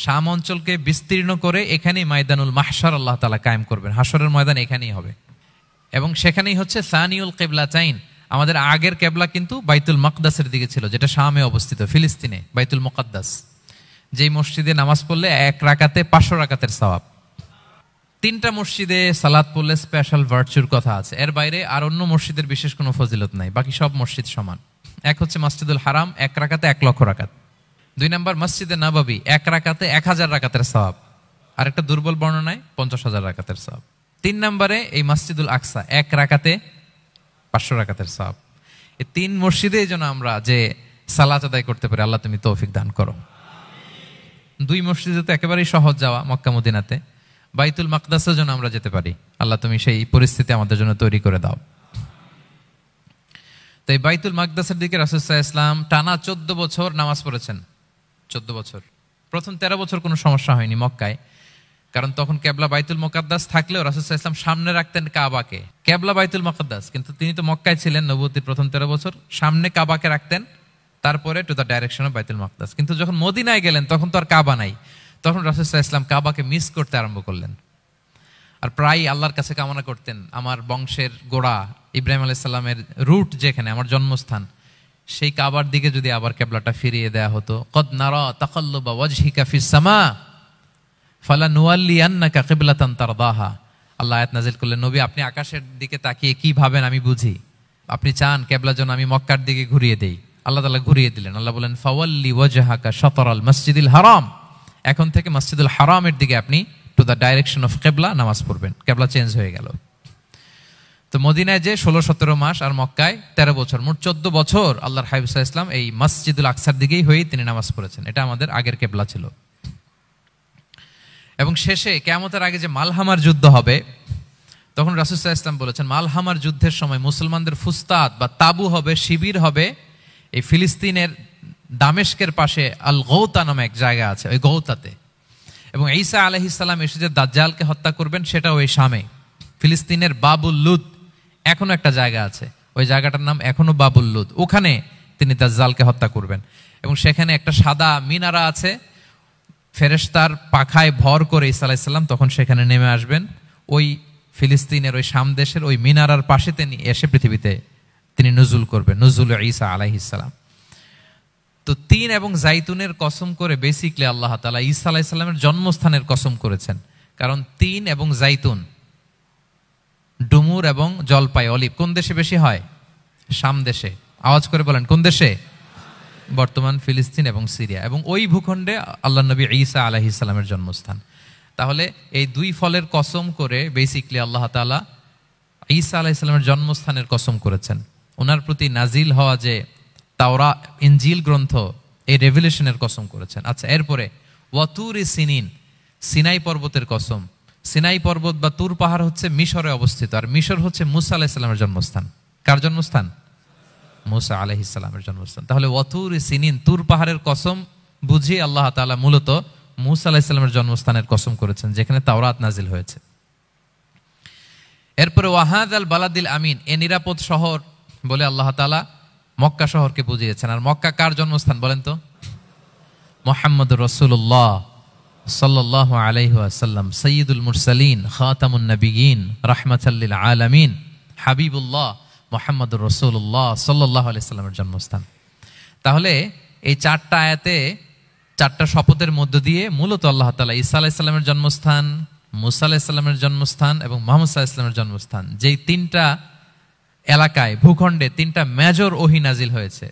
S2: শাম অঞ্চলকে বিস্তীর্ণ করে এখানেই ময়দানুল মাহশার আল্লাহ তাআলা কায়েম করবেন, হাসরের ময়দান এখানেই হবে। এবং সেখানেই হচ্ছে সানিউল কিবলাতাইন, আমাদের আগের কেবলা কিন্তু বাইতুল মাকদাসের দিকে ছিল, যেটা শামে অবস্থিত, ফিলিস্তিনে বাইতুল মুকাদ্দাস, যেই মসজিদে নামাজ পড়লে 1 রাকাতে 500 রাকাতের সওয়াব। 3টা মসজিদে সালাত পড়লে স্পেশাল ভার্চুর কথা আছে, এর বাইরে আর অন্য মসজিদের বিশেষ কোনো ফজিলত নাই, বাকি সব মসজিদ সমান। এক হচ্ছে মসজিদুল হারাম, 1 রাকাতে 1 লক্ষ রাকাত। 2 নম্বর মসজিদে নববী, 1 রাকাতে 1000 রাকাতের সওয়াব, আর একটা দুর্বল বর্ণনায় 50,000 রাকাতের সওয়াব। 3 নম্বরে এই মসজিদুল আকসা, 1 রাকাতে 500 রাকাতের সওয়াব। এই 3 মসজিদে যেন আমরা যে সালাত আদায় করতে পারি, আল্লাহ তুমি তৌফিক দান করো। 2 মসজিদে তো একেবারেই সহজ যাওয়া, মক্কা মদিনাতে। বাইতুল মাকদাসের জন্য আমরা যেতে পারি, আল্লাহ তুমি সেই পরিস্থিতি আমাদের জন্য তৈরি করে দাও। তো এই বাইতুল মাকদাসের দিকে রাসূল সাল্লাল্লাহু আলাইহি ওয়াসাল্লাম টানা 14 বছর নামাজ পড়েছেন। 14 বছর, প্রথম 13 বছর কোনো সমস্যা হয়নি মক্কায়, কারণ তখন কেবলা বাইতুল মুকাদ্দাস থাকলেও রাসূল সাল্লাল্লাহু আলাইহি ওয়াসাল্লাম সামনে রাখতেন কাবাকে, কেবলা বাইতুল মুকাদ্দাস, কিন্তু তিনি তো মক্কায় ছিলেন নবুয়তির প্রথম 13 বছর, সামনে কাবাকে রাখতেন, তারপরে টু দ্য ডাইরেকশন অফ বাইতুল মুকাদ্দাস। কিন্তু যখন মদিনায় গেলেন তখন তো আর কাবা নাই, তখন রাসূল সাল্লাল্লাহু আলাইহি ওয়াসাল্লাম কাবাকে মিস করতে আরম্ভ করলেন। আর প্রায় আল্লাহর কাছে কামনা করতেন, আমার বংশের গোড়া ইব্রাহিম আলাইহিস সালামের রুট যেখানে, আমার জন্মস্থান, সেই কাবার দিকে যদি আবার কেবলাটা ফিরিয়ে দেয়া হতো। কদ নারা তাকাল্লুবা ওয়াজহিকা ফিস সামা ফালানুওয়াল্লিয়ান্নাকা কিবলাতান তারদাহা। আল্লাহ আয়াত নাযিল করলেন, নবী আপনি আকাশের দিকে তাকিয়ে কি ভাবেন আমি বুঝি, আপনি চান কেবলা যেন আমি মক্কার দিকে ঘুরিয়ে দেই। আল্লাহ তাআলা ঘুরিয়ে দিলেন। আল্লাহ বলেন, ফাওয়াল্লি ওয়াজহাকা শাতরাল মসজিদিল হারাম, এখন থেকে মসজিদুল হারামের দিকে আপনি টু দ্য ডাইরেকশন অফ কেবলা নামাজ পড়বেন। কেবলা চেঞ্জ হয়ে গেল। তো মদিনায় যে 16-17 মাস, আর মক্কায় 13 বছর, মোট 14 বছর আল্লাহর হাবিব সাল্লাল্লাহু আলাইহি ওয়াসাল্লাম এই মসজিদুল আকসার দিকেই হয়েই তিনি নামাজ পড়েছেন। এটা আমাদের আগের কেবলা ছিল। এবং শেষে কিয়ামতের আগে যে মালহামার যুদ্ধ হবে, তখন রাসূল সাল্লাল্লাহু আলাইহি ওয়াসাল্লাম বলেছেন, মালহামার যুদ্ধের সময় মুসলমানদের ফুস্তাদ বা তাবু হবে, শিবির হবে এই ফিলিস্তিনের দামেস্কের পাশে আল গৌতা নামে এক জায়গা আছে, ওই গৌতাতে। এবং ঈসা আলাইহিস সালাম এসে যে দাজ্জালকে হত্যা করবেন, সেটাও ওই শামে, ফিলিস্তিনের বাবুল লুদ এখনো একটা জায়গা আছে, ওই জায়গাটার নাম এখনো বাবুল লুদ, ওখানে তিনি দাজ্জালকে হত্যা করবেন। এবং সেখানে একটা সাদা মিনারা আছে, ফেরেশতার পাখায় ভর করে ঈসা আলাইহিস সালাম তখন সেখানে নেমে আসবেন, ওই ফিলিস্তিনের ওই শাম দেশের ওই মিনারার পাশে তিনি এসে পৃথিবীতে তিনি নুজুল করবেন, নুজুল ঈসা আলাইহিস সালাম। তো 3 এবং জাইতুনের কসম করে বেসিকলি আল্লাহ তাআলা ঈসা আলাইহিস সালামের জন্মস্থানের কসম করেছেন, কারণ 3 এবং জাইতুন, ডুমুর এবং জলপাই, অলিভ কোন দেশে বেশি হয়? শাম দেশে। আওয়াজ করে বলেন কোন দেশে? বর্তমান ফিলিস্তিন এবং সিরিয়া, এবং ওই ভূখণ্ডে আল্লাহ নবী ঈসা আলাইহিস সালামের জন্মস্থান। তাহলে এই 2 ফলের কসম করে বেসিকলি আল্লাহ তাআলা ঈসা আলাইহিস সালামের জন্মস্থানের কসম করেছেন। ওনার প্রতি নাজিল হওয়া যে তাওরাত ইনজিল গ্রন্থ, এই রেভেলেশনের কসম করেছেন। আচ্ছা, এরপরে ওয়াতুরি সিনিন, সিনাই পর্বতের কসম। সিনাই পর্বত বা তুর পাহাড় হচ্ছে মিশরে অবস্থিত, আর মিশর হচ্ছে মুসা আলাইহিস সালামের জন্মস্থান। কার জন্মস্থান? মুসা আলাইহিস সালামের জন্মস্থান। তাহলে ওয়াতুরি সিনিন, তুর পাহাড়ের কসম বুঝিয়ে আল্লাহ তাআলা মূলত মুসা আলাইহিস সালামের জন্মস্থানের কসম করেছেন, যেখানে তাওরাত নাজিল হয়েছে। এরপরে ওয়াহাদাল বালাদিল আমিন, এ নিরাপদ শহর বলে আল্লাহ তাআলা মক্কা শহরকে বুঝিয়েছেন। আর মক্কা কার জন্মস্থান বলেন তো? মুহাম্মদুর রাসূলুল্লাহ সাল্লাল্লাহু আলাইহি ওয়াসাল্লাম, সাইয়্যিদুল মুরসালিন, খাতামুন নবিয়্যিন, রাহমাতাল লিল আলামিন, হাবিবুল্লাহ মুহাম্মদুর রাসূলুল্লাহ সাল্লাল্লাহু আলাইহি সাল্লামের জন্মস্থান। তাহলে এই চারটা আয়াতে চারটা শপথের মধ্য দিয়ে মূলত আল্লাহ তাআলা ঈসা আলাইহিস সালামের জন্মস্থান, মুসা আলাইহিস সালামের জন্মস্থান এবং মুহাম্মদ সাল্লাল্লাহু আলাইহি সাল্লামের জন্মস্থান, যেই তিনটা এলাকায় ভূখণ্ডে তিনটা মেজর ওহী নাজিল হয়েছে।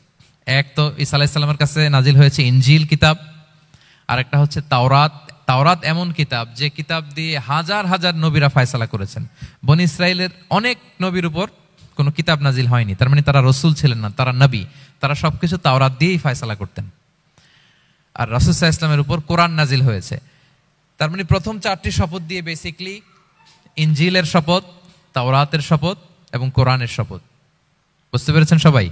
S2: এক তো ঈসা আলাইহিস সালামের কাছে নাজিল হয়েছে ইনজিল কিতাব, আর একটা হচ্ছে তাওরাত। তাওরাত এমন কিতাব যে কিতাব দিয়ে হাজার হাজার নবীরা ফয়সালা করেছেন। বনি ইসরাইলের অনেক নবীর উপর কোনো কিতাব নাজিল হয়নি, তার মানে তারা রসুল ছিলেন না, তারা নবী, তারা সবকিছু তাওরাত দিয়েই ফয়সালা করতেন। আর রাসূল সাল্লাল্লাহু আলাইহি ওয়াসাল্লামের উপর কোরআন নাজিল হয়েছে। তার মানে প্রথম চারটি শপথ দিয়ে বেসিক্যালি ইনজিলের শপথ, তাওরাতের শপথ এবং কোরআনের শপথ। বুঝতে পেরেছেন সবাই?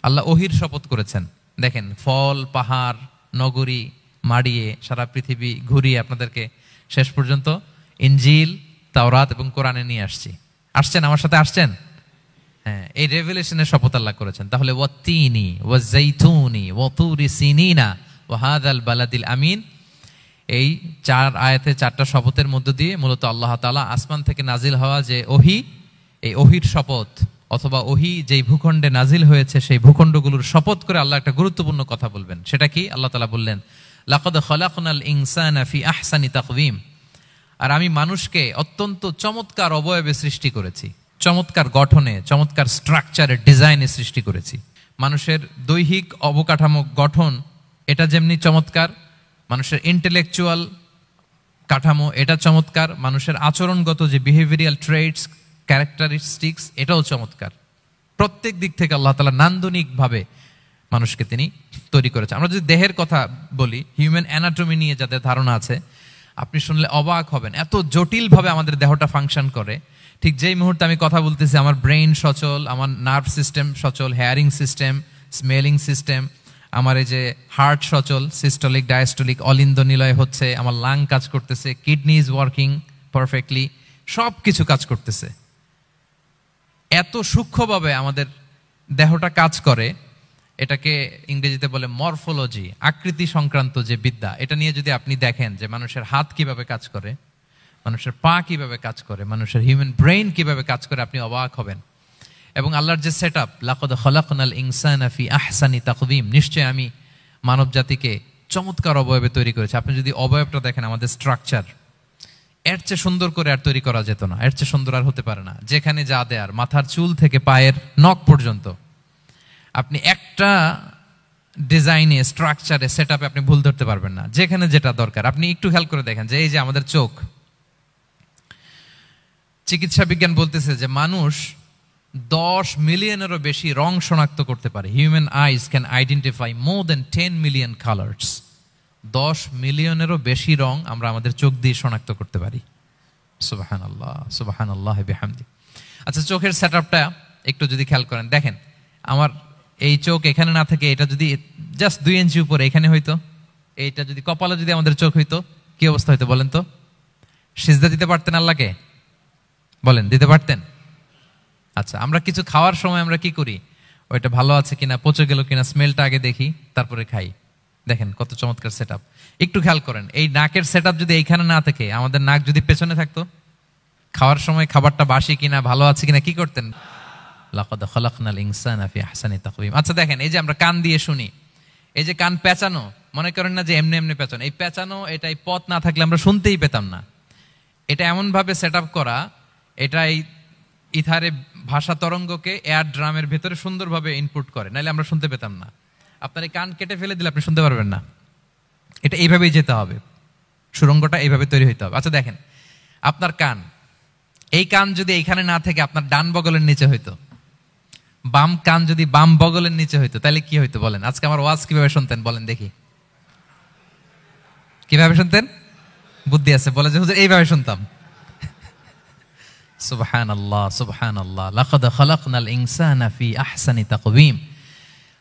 S2: আল্লাহ ওহির শপথ করেছেন। দেখেন, ফল, পাহাড়, নগরী মাড়িয়ে সারা পৃথিবী ঘুরিয়ে আপনাদেরকে শেষ পর্যন্ত ইনজিল, তাওরাত এবং কোরআনে নিয়ে আসছেন, আমার সাথে আসছেন। হ্যাঁ, এই রেভেলেশনের শপথ আল্লাহ করেছেন। তাহলে ওয়াত্তিনি ওয়াজাইতুনি ওয়াতুরি সিনিনা ওয়া হাযাল বালাদিল আমিন, এই চার আয়াতে চারটা শপথের মধ্য দিয়ে মূলত আল্লাহ তাআলা আসমান থেকে নাজিল হওয়া যে ওহী, এই ওহীর শপথ অথবা ওহী যেই ভূখণ্ডে নাজিল হয়েছে সেই ভূখণ্ডগুলোর শপথ করে আল্লাহ একটা গুরুত্বপূর্ণ কথা বলবেন। সেটা কি? আল্লাহ তাআলা বললেন, লাকাদ খালাকনাল ইনসানা ফি আহসানি তাকওয়িম, আর আমি মানুষকে অত্যন্ত চমৎকার অবয়বে সৃষ্টি করেছি, চমৎকার গঠনে, চমৎকার স্ট্রাকচারে, ডিজাইনে সৃষ্টি করেছি। মানুষের দৈহিক অবকাঠামো গঠন এটা যেমনি চমৎকার, মানুষের ইন্টেলেকচুয়াল কাঠামো এটা চমৎকার, মানুষের আচরণগত যে বিহেভিয়ারাল ট্রেটস, ক্যারেক্টারিস্টিক্স এটাও চমৎকার। প্রত্যেক দিক থেকে আল্লাহ তাআলা নান্দনিকভাবে মানুষকে তিনি তৈরি করেছে। আমরা যদি দেহের কথা বলি, হিউম্যান অ্যানাটমি নিয়ে যাদের ধারণা আছে, আপনি শুনলে অবাক হবেন এত জটিলভাবে আমাদের দেহটা ফাংশন করে। ঠিক যেই মুহূর্তে আমি কথা বলতেছি আমার ব্রেইন সচল, আমার নার্ভ সিস্টেম সচল, হেয়ারিং সিস্টেম, স্মেলিং সিস্টেম, আমার এই যে হার্ট সচল, সিস্টোলিক ডায়াস্টোলিক অলিন্দ নিলয় হচ্ছে, আমার লাং কাজ করতেছে, কিডনি ইজ ওয়ার্কিং পারফেক্টলি, সব কিছু কাজ করতেছে। এত সূক্ষ্মভাবে আমাদের দেহটা কাজ করে, এটাকে ইংরেজিতে বলে মরফোলজি, আকৃতি সংক্রান্ত যে বিদ্যা, এটা নিয়ে যদি আপনি দেখেন যে মানুষের হাত কিভাবে কাজ করে, মানুষের পা কিভাবে কাজ করে, মানুষের হিউম্যান ব্রেইন কিভাবে কাজ করে, আপনি অবাক হবেন। এবং আল্লাহর যে সেট আপ, লাকাদ খালাকনাল ইনসানা ফি আহসানি তাকওয়িম, নিশ্চয় আমি মানব জাতিকে চমৎকার অবয়বে তৈরি করেছি। আপনি যদি অবয়বটা দেখেন, আমাদের স্ট্রাকচার, এর চেয়ে সুন্দর করে আর তৈরি করা যেত না, এর চেয়ে সুন্দর আর হতে পারে না। যেখানে যা দেয়ার, মাথার চুল থেকে পায়ের নখ পর্যন্ত, আপনি একটা ডিজাইনে, স্ট্রাকচারে, সেট আপে আপনি ভুল ধরতে পারবেন না। যেখানে যেটা দরকার, আপনি একটু খেয়াল করে দেখেন যে এই যে আমাদের চোখ, চিকিৎসা বিজ্ঞান বলতেছে যে মানুষ 10 মিলিয়নেরও বেশি রং শনাক্ত করতে পারে। Human eyes can identify more than 10 million colours. 10 মিলিয়নেরও বেশি রং আমরা আমাদের চোখ দিয়ে শনাক্ত করতে পারি। সুবহানাল্লাহ, সুবহানাল্লাহ বিহামদি। আচ্ছা, চোখের সেট আপটা একটু যদি খেয়াল করেন, দেখেন আমার এই চোখ এখানে না থেকে এটা যদি জাস্ট 2 ইঞ্চি উপরে এখানে হইতো, এইটা যদি কপালে যদি আমাদের চোখ হইতো, কি অবস্থা হইতো বলেন তো? সিজদা দিতে পারতেন আল্লাহকে? বলেন, দিতে পারতেন? আচ্ছা, আমরা কিছু খাওয়ার সময় আমরা কি করি? ওইটা ভালো আছে কিনা, পচে গেল কিনা, স্মেলটা আগে দেখি, তারপরে খাই। দেখেন কত চমৎকার সেট আপ। একটু খেয়াল করেন, এই নাকের সেট আপ যদি এইখানে না থাকে, আমাদের নাক যদি পেছনে থাকতো, খাওয়ার সময় খাবারটা বাসি কিনা, ভালো আছে কিনা কি করতেন? লাকাদ খালাকনাল ইনসানা ফি আহসানি তাকওয়িম। আচ্ছা দেখেন, এই যে আমরা কান দিয়ে শুনি, এই যে কান পেঁচানো, মনে করেন না যে এমনি এমনি পেঁচানো, এই পেঁচানো, এটাই পথ না থাকলে আমরা শুনতেই পেতাম না। এটা এমন ভাবে সেট আপ করা, এটাই ইথারে ভাষা তরঙ্গকে এয়ার ড্রামের ভেতরে সুন্দরভাবে ইনপুট করে, নাহলে আমরা শুনতে পেতাম না। আপনার এই কান কেটে ফেলে দিলে আপনি শুনতে পারবেন না। এটা এইভাবেই যেতে হবে, সুরঙ্গটা এইভাবে তৈরি হইতে হবে। আচ্ছা দেখেন, আপনার কান, এই কান যদি এইখানে না থেকে আপনার ডান বগলের নিচে হইতো, বাম কান যদি বাম বগলের নিচে হইতো, তাহলে কি হইতো বলেন? আজকে আমার ওয়াজ কিভাবে শুনতেন বলেন দেখি, কিভাবে শুনতেন? বুদ্ধি আছে বলে যে হুজুর এইভাবে শুনতাম। সুবহানাল্লাহ, সুবহানাল্লাহ। লাকাদ খালাকনাল ইনসানা ফি আহসানি তাকওয়িম,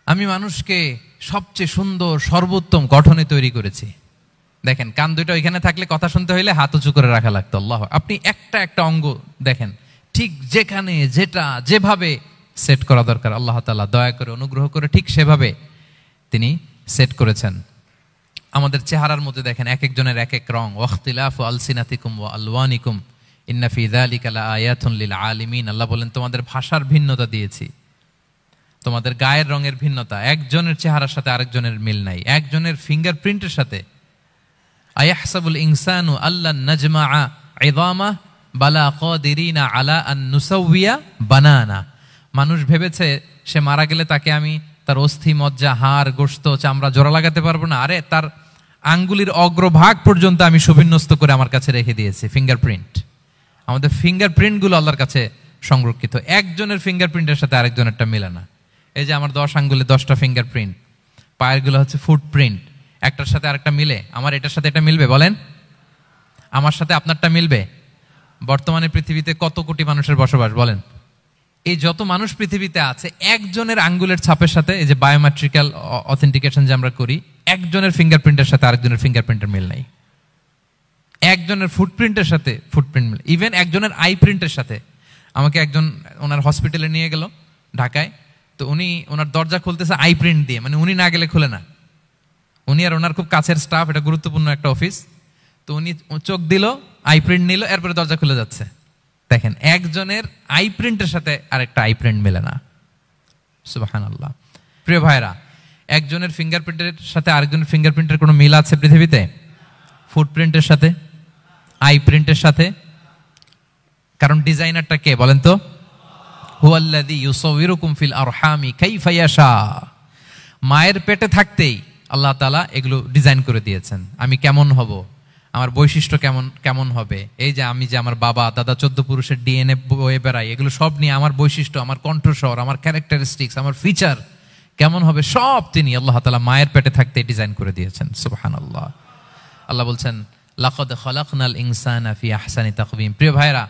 S2: আমি মানুষকে সবচেয়ে সুন্দর সর্বোত্তম গঠনে তৈরি করেছি। দেখেন, কান দুটো ওইখানে থাকলে কথা শুনতে হইলে হাত উঁচু করে রাখা লাগতো। আল্লাহ, আপনি একটা একটা অঙ্গ দেখেন, ঠিক যেখানে যেটা যেভাবে সেট করা দরকার, আল্লাহ তাআলা দয়া করে অনুগ্রহ করে ঠিক সেভাবে তিনি সেট করেছেন। আমাদের চেহারার মধ্যে দেখেন এক একজনের এক এক রং, ওয়াখতিলাফু আলসিনাতিকুম ওয়া আলওয়ানিকুম, ইন্না ফি যালিকা লাআয়াতুন লিল আলিমিন। আল্লাহ বলেন তোমাদের ভাষার ভিন্নতা দিয়েছি, তোমাদের গায়ের রঙের ভিন্নতা, একজনের চেহারার সাথে আরেকজনের মিল নাই, একজনের ফিঙ্গারপ্রিন্টের সাথে। আয়াহসাবুল ইনসানু আল্লান নাজমাআ ইযামা বালা কাদিরিনা আলা আন নুসাউইয়া বানানা। মানুষ ভেবেছে সে মারা গেলে তাকে আমি তার অস্থি মজ্জা হাড় গোশত চামড়া জোড়া লাগাতে পারবো না। আরে তার আঙ্গুলির অগ্রভাগ পর্যন্ত আমি সুবিন্যস্ত করে আমার কাছে রেখে দিয়েছি। ফিঙ্গারপ্রিন্ট, আমাদের ফিঙ্গারপ্রিন্ট গুলো আল্লাহর কাছে সংরক্ষিত। একজনের ফিঙ্গারপ্রিন্টের সাথে আরেকজনেরটা মিলে না। এই যে আমার 10 আঙ্গুলে 10টা ফিঙ্গারপ্রিন্ট, পায়ের গুলো হচ্ছে ফুটপ্রিন্ট, একটার সাথে আরেকটা মিলে। আমার এটার সাথে এটা মিলবে বলেন? আমার সাথে আপনারটা মিলবে? বর্তমানে পৃথিবীতে কত কোটি মানুষের বসবাস বলেন? এই যত মানুষ পৃথিবীতে আছে, একজনের আঙ্গুলের ছাপের সাথে, এই যে বায়োমেট্রিক্যাল অথেন্টিকেশন যে আমরা করি, একজনের ফিঙ্গারপ্রিন্টের সাথে আরেকজনের ফিঙ্গারপ্রিন্টের মিল নাই। একজনের ফুটপ্রিন্টের সাথে ফুটপ্রিন্ট মিল, ইভেন একজনের আই প্রিন্টের সাথে। আমাকে একজন ওনার হসপিটালে নিয়ে গেল ঢাকায়, তো উনি ওনার দরজা খুলতেছে আই প্রিন্ট দিয়ে, মানে উনি না গেলে খুলে না। উনি আর ওনার খুব কাছের স্টাফ, এটা গুরুত্বপূর্ণ একটা অফিস। তো উনি চোখ দিল, আই প্রিন্ট নিল, এরপরে দরজা খুলে যাচ্ছে। দেখেন, একজনের আই প্রিন্টের সাথে আরেকটা আই প্রিন্ট মেলে না। সুবহানাল্লাহ। প্রিয় ভাইরা, একজনের ফিঙ্গারপ্রিন্টের সাথে আরেকজনের ফিঙ্গারপ্রিন্টের কোনো মিল আছে পৃথিবীতে? ফুটপ্রিন্টের সাথে, আই প্রিন্টের সাথে? কারণ ডিজাইনারটা কে বলেন তো? হুয়াল্লাযী ইউসাউবিরুকুম ফিল আরহামি কাইফা ইয়াশা। মায়ের পেটে থাকতেই আল্লাহ তাআলা এগুলো ডিজাইন করে দিয়েছেন। আমি কেমন হব, আমার বৈশিষ্ট্য কেমন হবে, এই যে আমি যে আমার বাবা দাদা 14 পুরুষের ডিএনএ বয়ে বেড়াই, এগুলো সব নিয়ে আমার বৈশিষ্ট্য, আমার কণ্ঠস্বর, আমার ক্যারেক্টারিস্টিক্স, আমার ফিচার কেমন হবে, সব তিনি আল্লাহ তাআলা মায়ের পেটে থাকতে ডিজাইন করে দিয়েছেন। সুবহানাল্লাহ। আল্লাহ বলছেন লাকাদ খালাকনাল ইনসানা ফি আহসানি তাকওয়িম। প্রিয় ভাইরা,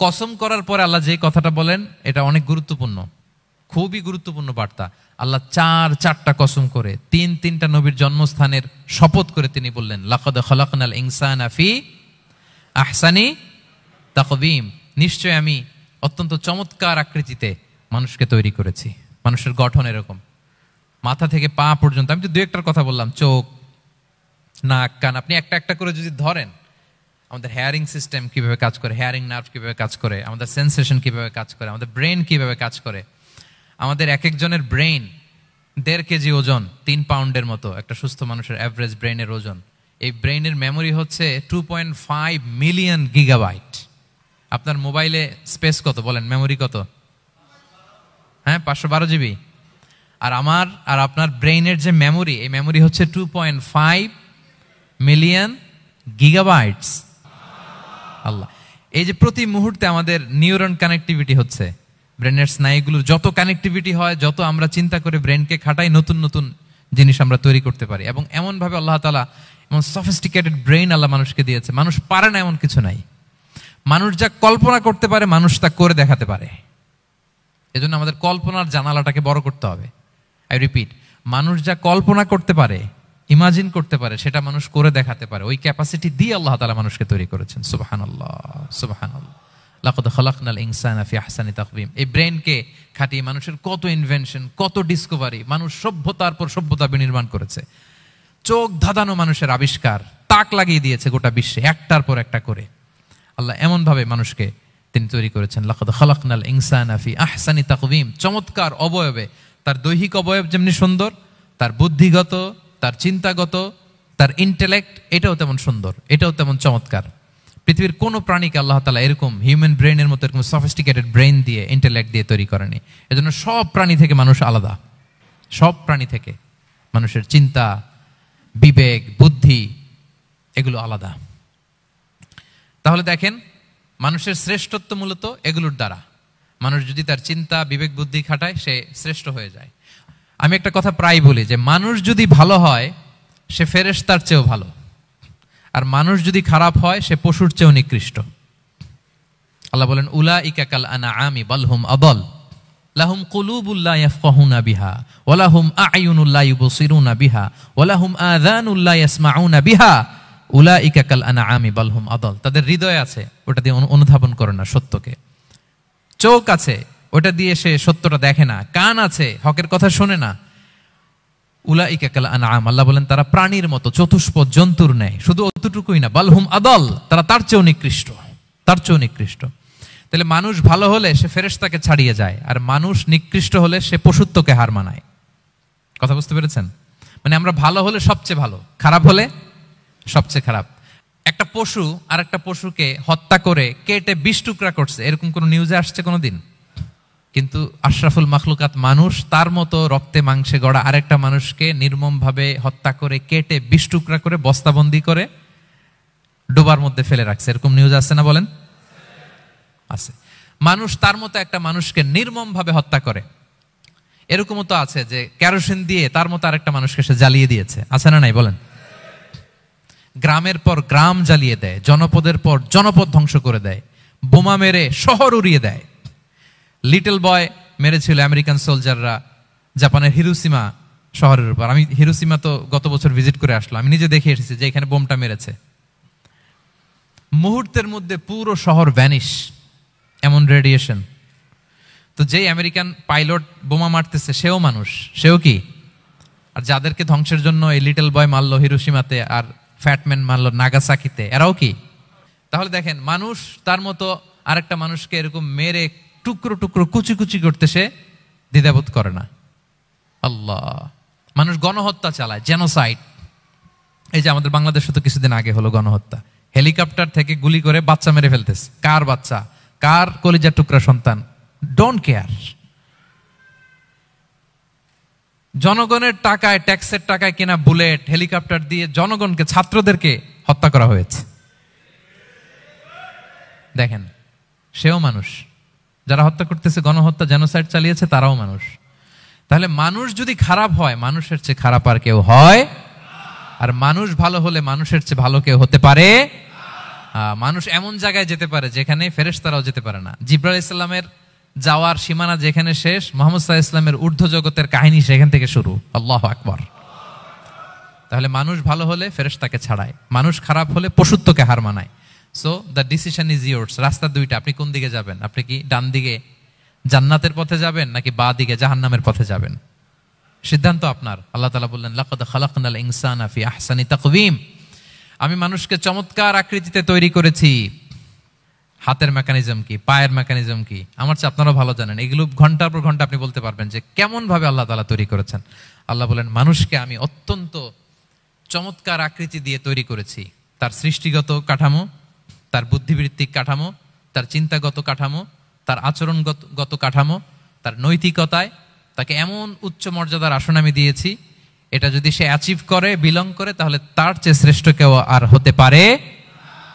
S2: কসম করার পরে আল্লাহ যে কথাটা বলেন, এটা অনেক গুরুত্বপূর্ণ, খুবই গুরুত্বপূর্ণ বার্তা। আল্লাহ চারটা কসম করে তিনটা নবীর জন্মস্থানের শপথ করে তিনি বললেন লাকাদ খালাকনাল ইনসানা ফি আহসানি তাকওয়িম। নিশ্চয় আমি অত্যন্ত চমৎকার আকৃতিতে মানুষকে তৈরি করেছি। মানুষের গঠন এরকম, মাথা থেকে পা পর্যন্ত। আমি তো দু একটার কথা বললাম, চোখ, নাক, কান। আপনি একটা একটা করে যদি ধরেন, আমাদের হেয়ারিং সিস্টেম কিভাবে কাজ করে, হেয়ারিং নার্ভ কিভাবে কাজ করে, আমাদের সেন্সেশন কিভাবে কাজ করে, আমাদের ব্রেন কিভাবে কাজ করে। আমাদের এক একজনের ব্রেন 1.5 কেজি ওজন, 3 পাউন্ডের মতো একটা সুস্থ মানুষের অ্যাভারেজ ব্রেনের ওজন। এই ব্রেনের মেমোরি হচ্ছে 2.5 মিলিয়ন গিগাবাইট। আপনার মোবাইলে স্পেস কত বলেন, মেমোরি কত? হ্যাঁ, 512 জিবি। আর আমার আর আপনার ব্রেইনের যে মেমোরি, এই মেমোরি হচ্ছে 2.5 মিলিয়ন গিগাবাইটস। আল্লাহ, এই যে প্রতি মুহূর্তে আমাদের নিউরন কানেক্টিভিটি হচ্ছে, ব্রেনের স্নায়ুগুলোর যত কানেক্টিভিটি হয়, যত আমরা চিন্তা করে ব্রেনকে খাটাই, নতুন নতুন জিনিস আমরা তৈরি করতে পারি। এবং এমনভাবে আল্লাহ তাআলা এমন সফিস্টিকেটেড ব্রেইন আল্লাহ মানুষকে দিয়েছে, মানুষ পারে না এমন কিছু নাই। মানুষ যা কল্পনা করতে পারে, মানুষ তা করে দেখাতে পারে। এজন্য আমাদের কল্পনার জানালাটাকে বড় করতে হবে। আই রিপিট, মানুষ যা কল্পনা করতে পারে, ইমাজিন করতে পারে, সেটা মানুষ করে দেখাতে পারে। ওই ক্যাপাসিটি দিয়ে আল্লাহ তাআলা মানুষকে তৈরি করেছেন। সুবহানাল্লাহ, সুবহানাল্লাহ। লাকাদ খালাকনাল ইনসানা ফি আহসানি তাকওয়িম। এই ব্রেনকে খাটিয়ে মানুষের কত ইনভেনশন, কত ডিসকভারি, মানুষ সভ্যতার পর সভ্যতা বিনির্মাণ করেছে। চোখ ধাঁধানো মানুষের আবিষ্কার, তাক লাগিয়ে দিয়েছে গোটা বিশ্বে একটার পর একটা করে। আল্লাহ এমন ভাবে মানুষকে তিনি তৈরি করেছেন। লাকাদ খালাকনাল ইনসানা ফি আহসানি তাকওয়িম। চমৎকার অবয়বে, তার দৈহিক অবয়ব যেমনি সুন্দর, তার বুদ্ধিগত, তার চিন্তাগত, তার ইন্টেলেক্ট, এটাও তেমন সুন্দর, এটাও তেমন চমৎকার। পৃথিবীর কোন প্রাণীকে আল্লাহ তাআলা এরকম হিউম্যান ব্রেনের মতো এরকম সফিস্টিকেটেড ব্রেন দিয়ে, ইন্টেলেক্ট দিয়ে তৈরি করেনি। এজন্য সব প্রাণী থেকে মানুষ আলাদা। সব প্রাণী থেকে মানুষের চিন্তা, বিবেক, বুদ্ধি এগুলো আলাদা। তাহলে দেখেন, মানুষের শ্রেষ্ঠত্ব মূলত এগুলোর দ্বারা। মানুষ যদি তার চিন্তা, বিবেক, বুদ্ধি খাটায়, সে শ্রেষ্ঠ হয়ে যায়। আমি একটা কথা প্রায় বলি যে মানুষ যদি ভালো হয়, সে ফেরেশতার চেয়েও ভালো। আর মানুষ যদি খারাপ হয়, সে পশুর চেয়েও নিকৃষ্ট। আল্লাহ বলেন উলাইকা কাল আনআমি বাল হুম আদাল লাহুম কুলুবুল লা ইয়াফকাহুনা বিহা ওয়া লাহুম আ'য়ুনুল লা ইউবসিরুনা বিহা ওয়া লাহুম আযানুল লা ইয়াসমাউনা বিহা উলাইকা কাল আনআমি বাল হুম আদাল। তাদের হৃদয় আছে, ওটা দিয়ে অনুধাবন করে না সত্যকে। চোখ আছে, ওটা দিয়ে সে সত্যটা দেখে না। কান আছে, হকের কথা শোনে না। উলাইকা কাল আনআম, আল্লাহ বলেন তারা প্রাণীর মতো, চতুষ্পদ জন্তুর ন্যায়। শুধু অতটুকুই না, বালহুম আদাল, তারা তার চেয়েও নিকৃষ্ট, তার চেয়েও নিকৃষ্ট। তাহলে মানুষ ভালো হলে সে ফেরেশতাকে ছাড়িয়ে যায়, আর মানুষ নিকৃষ্ট হলে সে পশুত্বকে হার মানায়। কথা বুঝতে পেরেছেন? মানে আমরা ভালো হলে সবচেয়ে ভালো, খারাপ হলে সবচেয়ে খারাপ। একটা পশু আর একটা পশুকে হত্যা করে কেটে 20 টুকরা করছে, এরকম কোন নিউজে আসছে কোনোদিন? কিন্তু আশরাফুল মাখলুকাত মানুষ তার মতো রক্তে মাংসে গড়া আরেকটা মানুষকে নির্মমভাবে হত্যা করে কেটে 20 টুকরা করে বস্তাবন্দি করে ডোবার মধ্যে ফেলে রাখছে, এরকম নিউজ আছে না বলেন? আছে। মানুষ তার মতো একটা মানুষকে নির্মমভাবে হত্যা করে, এরকমও তো আছে যে কেরোসিন দিয়ে তার মতো আরেকটা মানুষকে সে জ্বালিয়ে দিয়েছে, আছে না নাই বলেন? গ্রামের পর গ্রাম জ্বালিয়ে দেয়, জনপদের পর জনপদ ধ্বংস করে দেয়, বোমা মেরে শহর উড়িয়ে দেয়। লিটল বয় মেরেছিল আমেরিকান সোলজাররা জাপানের হিরোশিমা শহরের উপর। আমি হিরোশিমা তো গত বছর ভিজিট করে আসলাম, আমি নিজে দেখে এসেছি যে এখানে বোমটা মেরেছে। মুহূর্তের মধ্যে পুরো শহর ভ্যানিশ, এমন রেডিয়েশন। তো যেই আমেরিকান পাইলট বোমা মারতেছে সেও মানুষ, সেও কি? আর যাদেরকে ধ্বংসের জন্য এই লিটল বয় মারলো হিরোশিমাতে আর ফ্যাটম্যান মারলো নাগাসাকিতে, এরাও কি? তাহলে দেখেন, মানুষ তার মতো আরেকটা মানুষকে এরকম মেরে টুকরো টুকরো কুচি কুচি করতে সে দ্বিধাবোধ করে না। আল্লাহ, মানুষ গণহত্যা চালায়, জেনোসাইড। এই যে আমাদের বাংলাদেশে তো কিছুদিন আগে হলো গণহত্যা, হেলিকপ্টার থেকে গুলি করে বাচ্চা মেরে ফেলতেছে। কার বাচ্চা, কার কলিজার টুকরা সন্তান, ডোন্ট কেয়ার। জনগণের টাকায়, ট্যাক্সের টাকায় কেনা বুলেট, হেলিকপ্টার দিয়ে জনগণকে, ছাত্রদেরকে হত্যা করা হয়েছে। দেখেন, সেও মানুষ। যারা হত্যা করতেছে, গণহত্যা, জেনোসাইড চালিয়েছে, তারাও মানুষ। তাহলে মানুষ যদি খারাপ হয়, মানুষের চেয়ে খারাপ আর কেউ হয়? আর মানুষ ভালো হলে মানুষের চেয়ে ভালো কেউ হতে পারে? মানুষ এমন জায়গায় যেতে পারে যেখানে ফেরেশতারাও যেতে পারে না। জিবরাইল আলাইহিস সালামের যাওয়ার সীমানা যেখানে শেষ, মুহাম্মদ সাল্লাল্লাহু আলাইহি ওয়াসাল্লামের ঊর্ধ্ব জগতের কাহিনী সেখান থেকে শুরু। আল্লাহু আকবার। তাহলে মানুষ ভালো হলে ফেরেশতাকে ছাড়ায়, মানুষ খারাপ হলে পশুত্বকে হার মানায়। So the decision is yours. রাস্তা দুইটা, আপনি কোন দিকে যাবেন? আপনি কি ডান দিকে জান্নাতের পথে যাবেন নাকি বাঁ দিকে জাহান্নামের পথে যাবেন? সিদ্ধান্ত আপনার। আল্লাহ তাআলা বললেন, লাকাদ খালাকনাল ইনসানা ফি আহসানি তাকওয়িম। আমি মানুষকে চমৎকার আকৃতিতে তৈরি করেছি। হাতের মেকানিজম কি, পায়ের মেকানিজম কি, আমার চেয়ে আপনারা ভালো জানেন। এগুলো ঘন্টার পর ঘন্টা আপনি বলতে পারবেন যে কেমন ভাবে আল্লাহ তাআলা তৈরি করেছেন। আল্লাহ বলেন, মানুষকে আমি অত্যন্ত চমৎকার আকৃতি দিয়ে তৈরি করেছি। তার সৃষ্টিগত কাঠামো, তার বুদ্ধিবৃত্তিক কাঠামো, তার চিন্তাগত কাঠামো, তার আচরণগত কাঠামো, তার নৈতিকতায় তাকে এমন উচ্চ মর্যাদার আসন আমি দিয়েছি, এটা যদি সে অ্যাচিভ করে, বিলং করে, তাহলে তার চেয়ে শ্রেষ্ঠ কেউ আর হতে পারে।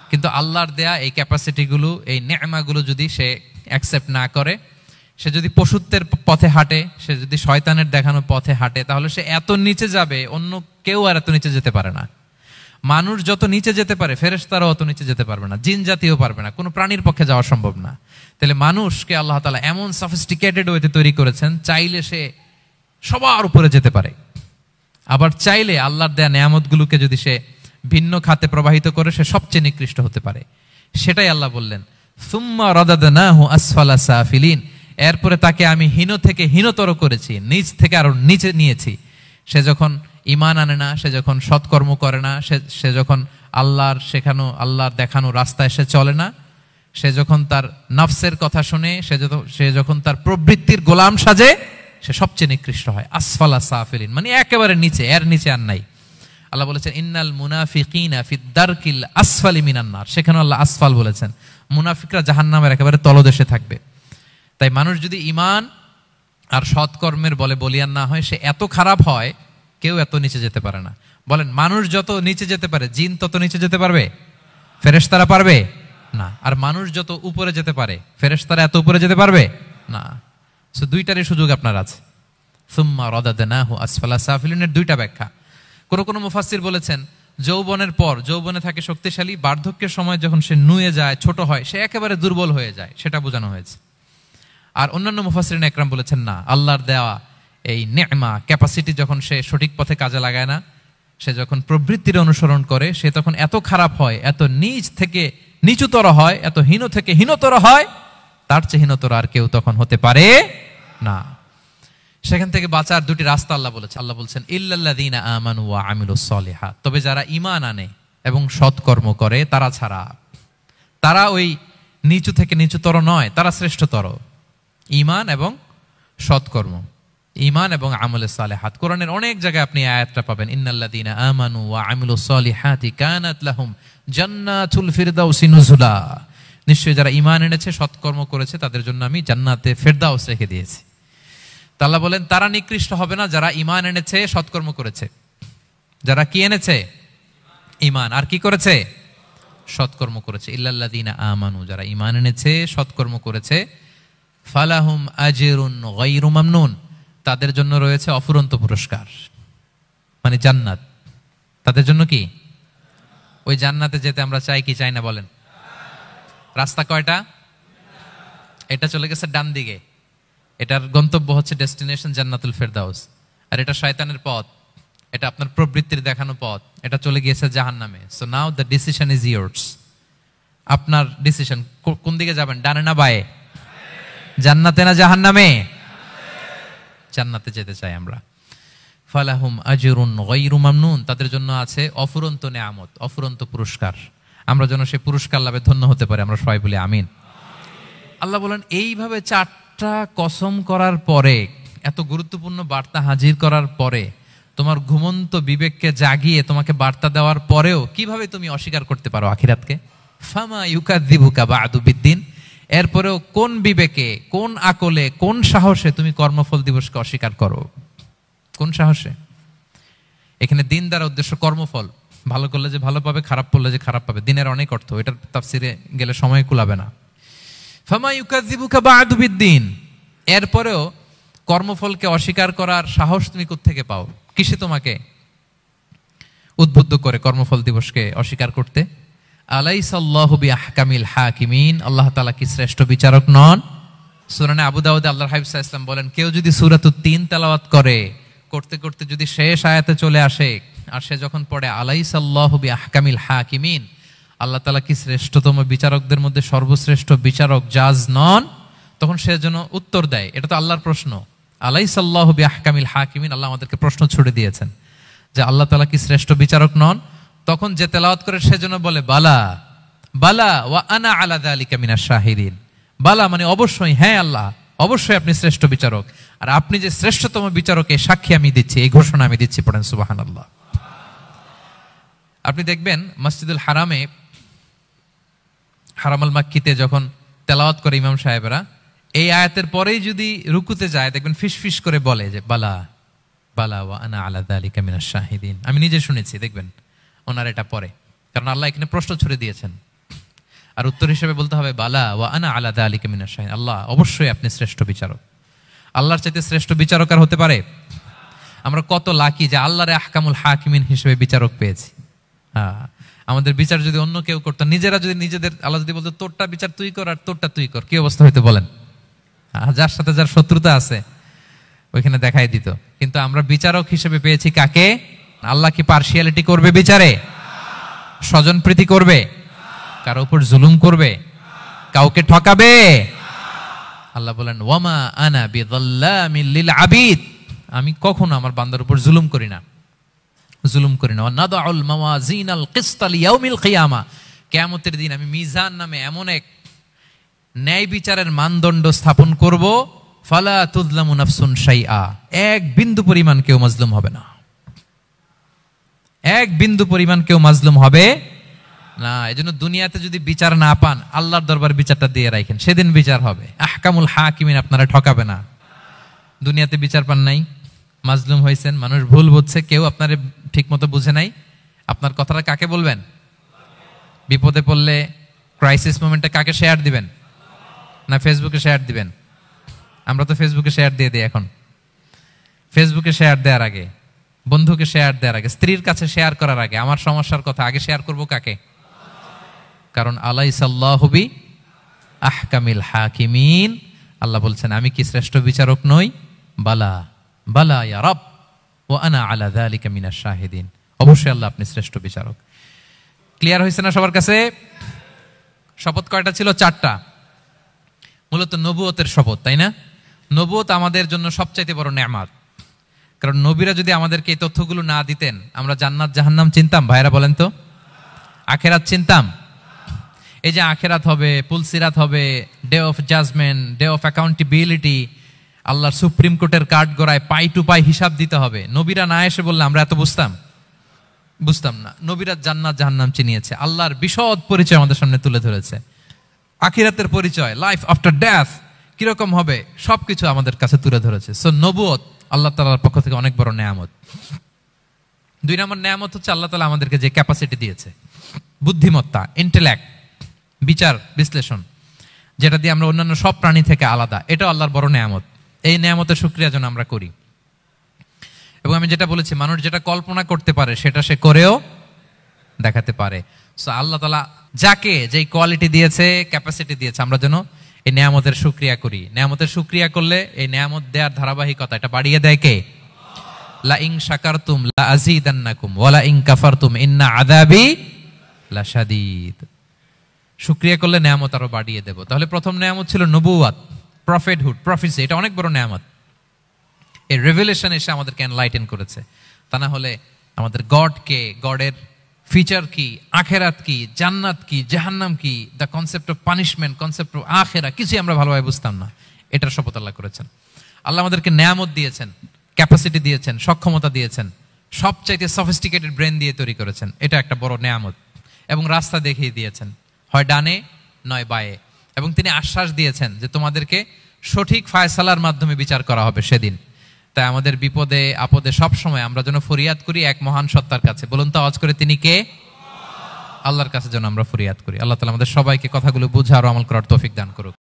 S2: কিন্তু আল্লাহর দেয়া এই ক্যাপাসিটিগুলো, এই নেয়মাগুলো যদি সে অ্যাকসেপ্ট না করে, সে যদি পশুত্বের পথে হাঁটে, সে যদি শয়তানের দেখানো পথে হাঁটে, তাহলে সে এত নিচে যাবে, অন্য কেউ আর এত নিচে যেতে পারে না। মানুষ যত নিচে যেতে পারে, ফেরেশতারাও অত নিচে যেতে পারবে না, জিন জাতিও পারবে না, কোনো প্রাণীর পক্ষে যাওয়া সম্ভব না। তাহলে মানুষকে আল্লাহ তাআলা এমন সফিস্টিকেটেড ওয়েতে তৈরি করেছেন, চাইলে সে সবার উপরে যেতে পারে, আবার চাইলে আল্লাহর দেয়া নেয়ামতগুলোকে যদি সে ভিন্ন খাতে প্রবাহিত করে, সে সবচেয়ে নিকৃষ্ট হতে পারে। সেটাই আল্লাহ বললেন, সুম্মা রাদাদনাহু আসফালা সাফিলিন। এরপরে তাকে আমি হীন থেকে হীনতর করেছি, নিচ থেকে আরো নিচে নিয়েছি। সে যখন ঈমান আনে না, সে যখন সৎকর্ম করে না, সে যখন আল্লাহর শেখানো, আল্লাহর দেখানো রাস্তায় সে চলে না, সে যখন তার নফসের কথা শুনে, সে যখন তার প্রবৃত্তির গোলাম সাজে, সে সবচেয়ে নিকৃষ্ট হয়। আসফালা সাফিলিন মানে একেবারে নিচে, এর নিচে আর নাই। আল্লাহ বলেছেন, ইন্নাল মুনাফিকিনা ফিদ দারকিল আসফালি মিনান নার। সেখানে আল্লাহ আসফাল বলেছেন, মুনাফিকরা জাহান্নামের একেবারে তলদেশে থাকবে। তাই মানুষ যদি ঈমান আর সৎকর্মের বলে বলিয়ান না হয়, সে এত খারাপ হয়, কেউ এত নিচে যেতে পারে না। বলেন, মানুষ যত নিচে যেতে পারে, জিন তত নিচে যেতে পারবে? ফেরেশতারা পারবে না। আর মানুষ যত উপরে যেতে পারে, ফেরেশতারা এত উপরে যেতে পারবে না। সো দুইটারই সুযোগ আপনার আছে। সুম্মা রাদাদনাহু আসফালা সাফিলিনের দুইটা ব্যাখ্যা। কোন মুফাসসির বলেছেন, যৌবনের পর, যৌবনে থাকে শক্তিশালী, বার্ধক্যের সময় যখন সে নুয়ে যায়, ছোট হয়, সে একেবারে দুর্বল হয়ে যায়, সেটা বোঝানো হয়েছে। আর অন্যান্য মুফাসসিরিন একরাম বলেছেন, না, আল্লাহর দেওয়া এই নেয়মা, ক্যাপাসিটি যখন সে সঠিক পথে কাজে লাগায় না, সে যখন প্রবৃত্তির অনুসরণ করে, সে তখন এত খারাপ হয়, এত নিচ থেকে নিচুতর হয়, এত হীন থেকে হীনতর হয়, তার চেয়ে হীনতর আর কেউ তখন হতে পারে না। সেখান থেকে বাঁচার দুটি রাস্তা আল্লাহ বলেছে। আল্লাহ বলছেন, ইল্লাল্লাযীনা আমানু ওয়া আমিলুস সলিহাত। তবে যারা ঈমান আনে এবং সৎকর্ম করে তারা ছাড়া। তারা ওই নিচু থেকে নিচুতর নয়, তারা শ্রেষ্ঠতর। ঈমান এবং সৎকর্ম, ঈমান এবং আমলে সালেহাত। কোরআনের অনেক জায়গায় আপনি আয়াতটা পাবেন, ইন্নাল্লাযীনা আমানু ওয়া আমিলুস সালিহাতি কানাত লাহুম জান্নাতুল ফিরদাউসি নুজুলা। নিশ্চয়ই যারা ঈমান এনেছে, সৎকর্ম করেছে, তাদের জন্য আমি জান্নাতে ফেরদাউস রেখে দিয়েছি। আল্লাহ বলেন তারা নিকৃষ্ট হবে না যারা ঈমান এনেছে, সৎকর্ম করেছে। যারা কি এনেছে? ঈমান। আর কি করেছে? সৎকর্ম করেছে। ইল্লাল্লাযীনা আমানু, যারা ঈমান এনেছে, সৎকর্ম করেছে, ফালাহুম আজরুন গায়রু মামনুন, তাদের জন্য রয়েছে অফুরন্ত পুরস্কার, মানে জান্নাত। তাদের জন্য কি? ওই জান্নাতে যেতে আমরা চাই কি চাই না বলেন? রাস্তা কয়টা? এটা চলে গেছে ডান দিকে, এটার গন্তব্য হচ্ছে ডেস্টিনেশন জান্নাতুল ফেরদাউস। আর এটা শয়তানের পথ, এটা আপনার প্রবৃত্তির দেখানো পথ, এটা চলে গিয়েছে জাহান্নামে। So now the decision is years. আপনার ডিসিশন, কোন দিকে যাবেন, ডানে না বায়ে? জান্নাতে না জাহান্নামে? জান্নাতে যেতে চাই আমরা। ফালাহুম আজরুন গায়রু মামনুন, তাদের জন্য আছে অফুরন্ত নেয়ামত, অফুরন্ত পুরস্কার। আমরা যেন সেই পুরস্কার লাভে ধন্য হতে পারি, আমরা সবাই বলি আমিন। আল্লাহ বলেন এইভাবে 4টা কসম করার পরে, এত গুরুত্বপূর্ণ বার্তা হাজির করার পরে, তোমার ঘুমন্ত বিবেককে জাগিয়ে তোমাকে বার্তা দেওয়ার পরেও কিভাবে তুমি অস্বীকার করতে পারো আখিরাতকে? ফামা ইউকাযযিবুকা বা'দু বিদ্দিন, এরপরেও কোন বিবেকে, কোন আকলে, কোন সাহসে তুমি কর্মফল দিবসকে অস্বীকার করো? কোন সাহসে? এখানে দিন দ্বারা উদ্দেশ্য কর্মফল। ভালো করলে যে ভালো পাবে, খারাপ করলে যে খারাপ পাবে। দিনের অনেক অর্থ, এটার তাফসিরে গেলে সময় কুলাবে না। ফামা ইউকাযযিবুকা বা'দু বিদ্দিন, এরপরেও কর্মফলকে অস্বীকার করার সাহস তুমি কোত্থেকে পাও? কিসে তোমাকে উদ্বুদ্ধ করে কর্মফল দিবসকে অস্বীকার করতে? আলাইসাল্লাহু বিআহকামিল হাকিমিন, আল্লাহ তাআলা কি শ্রেষ্ঠ বিচারক নন? সূরা আবু দাউদে আল্লাহর হাবিব সাল্লাল্লাহু আলাইহি ওয়াসাল্লাম বলেন, কেউ যদি সূরাতুত তিন তেলাওয়াত করে, করতে করতে যদি শেষ আয়াতে চলে আসে, আর সে যখন পড়ে আলাইসাল্লাহু বিআহকামিল হাকিমিন, আল্লাহ তাআলা কি শ্রেষ্ঠতম বিচারকদের মধ্যে সর্বশ্রেষ্ঠ বিচারক জাজ নন, তখন সে যেন উত্তর দেয়, এটা তো আল্লাহর প্রশ্ন। আলাইসাল্লাহু বিআহকামিল হাকিমিন, আল্লাহ আমাদেরকে প্রশ্ন ছুড়ে দিয়েছেন যে আল্লাহ তাআলা কি শ্রেষ্ঠ বিচারক নন? তখন যে তেলাওয়াত করে সে যেন বলে বালা বালা ওয়া আনা আলা যালিকা মিনাশ শাহিদিন। বালা মানে অবশ্যই, হ্যাঁ আল্লাহ অবশ্যই আপনি শ্রেষ্ঠ বিচারক, আর আপনি যে শ্রেষ্ঠতম বিচারকের সাক্ষী আমি দিচ্ছি, এই ঘোষণা আমি দিচ্ছি। পড়েন সুবহানাল্লাহ। আপনি দেখবেন মসজিদুল হারামে, হারামুল মাক্কিতে যখন তেলাওয়াত করে ইমাম সাহেবরা, এই আয়াতের পরেই যদি রুকুতে যায়, দেখবেন ফিস ফিস করে বলে যে বালা বালা ওয়া আনা আলা যালিকা মিনাশ শাহিদিন। আমি নিজে শুনেছি, দেখবেন ওনার এটা পরে, কারণ আল্লাহ এখানে প্রশ্ন ছুড়ে দিয়েছেন। আর উত্তর হিসেবে বলতে হবে বালা ওয়া আনা আলা যালিকা মিনাশ শাহিদিন, আল্লাহ অবশ্যই আপনি শ্রেষ্ঠ বিচারক। আল্লাহর চাইতে শ্রেষ্ঠ বিচারক আর হতে পারে? আমরা কত লাকি যে আল্লাহর আহকামুল হাকিমিন হিসেবে বিচারক পেয়েছি। হ্যাঁ, আমাদের বিচার যদি অন্য কেউ করতো, নিজেরা যদি নিজেদের, আল্লাহ যদি বলতো তোরটা বিচার তুই কর আর তোরটা তুই কর, কি অবস্থা হইতো বলেন? যার সাথে যার শত্রুতা আছে ওইখানে দেখাই দিত। কিন্তু আমরা বিচারক হিসেবে পেয়েছি কাকে? আল্লাহ কি পার্সিয়ালিটি করবে বিচারে? স্বজন প্রীতি করবে? কারো উপর জুলুম করবে? কাউকে ঠকাবে? আল্লাহ বলেন ওয়ামা আনা বিযাল্লামিল লিল আবিদ, আমি কখনো আমার বান্দার উপর জুলুম করি না, জুলুম করি না। নাদাউল মাওয়াজিনাল কিসতা লিয়াউমিল কিয়ামা, কিয়ামতের দিন আমি মিজান নামে এমন এক ন্যায় বিচারের মানদণ্ড স্থাপন করব, ফালা তুযলামু নাফসুন শাইআ, এক বিন্দু পরিমাণ কেউ মাজলুম হবে না, এক বিন্দু পরিমাণ কেউ মাজলুম হবে না। এজন্য দুনিয়াতে যদি বিচার না পান, আল্লাহর দরবার বিচারটা দিয়ে রাখেন, সেদিন বিচার হবে। আহকামুল হাকিমিন আপনারা ঠকাবে না। দুনিয়াতে বিচার পান নাই, মাজলুম হয়েছেন, মানুষ ভুল বুঝছে, কেউ আপনারে ঠিক মতো বুঝে নাই, আপনার কথাটা কাকে বলবেন? বিপদে পড়লে, ক্রাইসিস মোমেন্টে কাকে শেয়ার দিবেন? না ফেসবুকে শেয়ার দিবেন? আমরা তো ফেসবুকে শেয়ার দিয়ে দিই এখন। ফেসবুকে শেয়ার দেওয়ার আগে, বন্ধুকে শেয়ার দেওয়ার আগে, স্ত্রীর কাছে শেয়ার করার আগে আমার সমস্যার কথা আগে শেয়ার করব কাকে? কারণ আলাইসাল্লাহু বি আহকামিল হাকিমিন, আল্লাহ বলছেন আমি কি শ্রেষ্ঠ বিচারক নই? বালা বালা ইয়া রব ওয়া আনা আলা যালিকা মিনাশ শাহিদিন, অবশ্যই আল্লাহ আপনি শ্রেষ্ঠ বিচারক। ক্লিয়ার হয়েছে না সবার কাছে? শপথ কয়টা ছিল? 4টা। মূলত নবুয়তের শপথ, তাই না? নবুয়ত আমাদের জন্য সবচাইতে বড় নেয়ামত। কারণ নবীরা যদি আমাদেরকে এই তথ্যগুলো না দিতেন, আমরা জান্নাত জাহান্নাম চিনতাম? ভাইরা বলেন তো, আখেরাত চিনতাম? এই যে আখেরাত হবে, পুলসিরাত হবে, day of judgement, day of accountability, আল্লাহর সুপ্রিম কোর্টের কাঠ গড়ায় পাই টু পাই হিসাব দিতে হবে। নবীরা না এসে বললে আমরা এত বুঝতাম না। নবীরা জান্নাত জাহান্নাম চিনিয়েছে, আল্লাহর বিশদ পরিচয় আমাদের সামনে তুলে ধরেছে, আখিরাতের পরিচয়, লাইফ আফটার ডেথ কিরকম হবে সবকিছু আমাদের কাছে তুলে ধরেছে। সো নবুয়ত আল্লাহ তাআলার পক্ষ থেকে অনেক বড় নেয়ামত। 2 নম্বর নেয়ামত হচ্ছে আল্লাহ তাআলা আমাদেরকে যে ক্যাপাসিটি দিয়েছে, বুদ্ধিমত্তা, ইন্টেলেক্ট, বিচার বিশ্লেষণ, যেটা দিয়ে আমরা অন্যান্য সব প্রাণী থেকে আলাদা, এটা আল্লাহর বড় নেয়ামত। এই নেয়ামতের শুকরিয়া যেন আমরা করি। এবং আমি যেটা বলেছি, মানুষ যেটা কল্পনা করতে পারে সেটা সে করেও দেখাতে পারে। সো আল্লাহ তাআলা যাকে যেই কোয়ালিটি দিয়েছে, ক্যাপাসিটি দিয়েছে, আমরা যেন এই নেয়ামতের শুকরিয়া করি। নেয়ামতের শুকরিয়া করলে এই নেয়ামত দেওয়ার ধারাবাহিকতা এটা বাড়িয়ে দেয় কে? লা ইন শাকারতুম লা আযীদান্নাকুম ওয়া লা ইন কাফারতুম ইন্না আযাবি লাশাদীদ। শুকরিয়া করলে নেয়ামত আরো বাড়িয়ে দেব। তাহলে প্রথম নেয়ামত ছিল নবুওয়াত, প্রফেটহুড, প্রফেসি। এটা অনেক বড় নেয়ামত। এই রেভেলেশন এসে আমাদেরকে এনলাইটেন করেছে। তা না হলে আমাদের গড কে, গডের ফিচার কি, আখেরাত কি, জান্নাত কি, জাহান্নাম কি, the concept of punishment, concept of আখেরা, কিছুই আমরা ভালোভাবে বুঝতাম না। এটার শপথ আল্লাহ করেছেন। আল্লাহ আমাদেরকে নেয়ামত দিয়েছেন, ক্যাপাসিটি দিয়েছেন, সক্ষমতা দিয়েছেন, সবচাইতে সফিস্টিকেটেড ব্রেন দিয়ে তৈরি করেছেন। এটা একটা বড় নেয়ামত। এবং রাস্তা দেখিয়ে দিয়েছেন, হয় ডানে নয় বায়ে। এবং তিনি আশ্বাস দিয়েছেন যে তোমাদেরকে সঠিক ফায়সালার মাধ্যমে বিচার করা হবে সেদিন। তাই আমাদের বিপদে আপদে সবসময় আমরা যেন ফরিয়াদ করি এক মহান সত্তার কাছে। বলুন তো আওয়াজ করে, তিনি কে? আল্লাহর কাছে যেন আমরা ফরিয়াদ করি। আল্লাহ তাআলা আমাদের সবাইকে কথাগুলো বুঝার ও আমল করার তৌফিক দান করুক।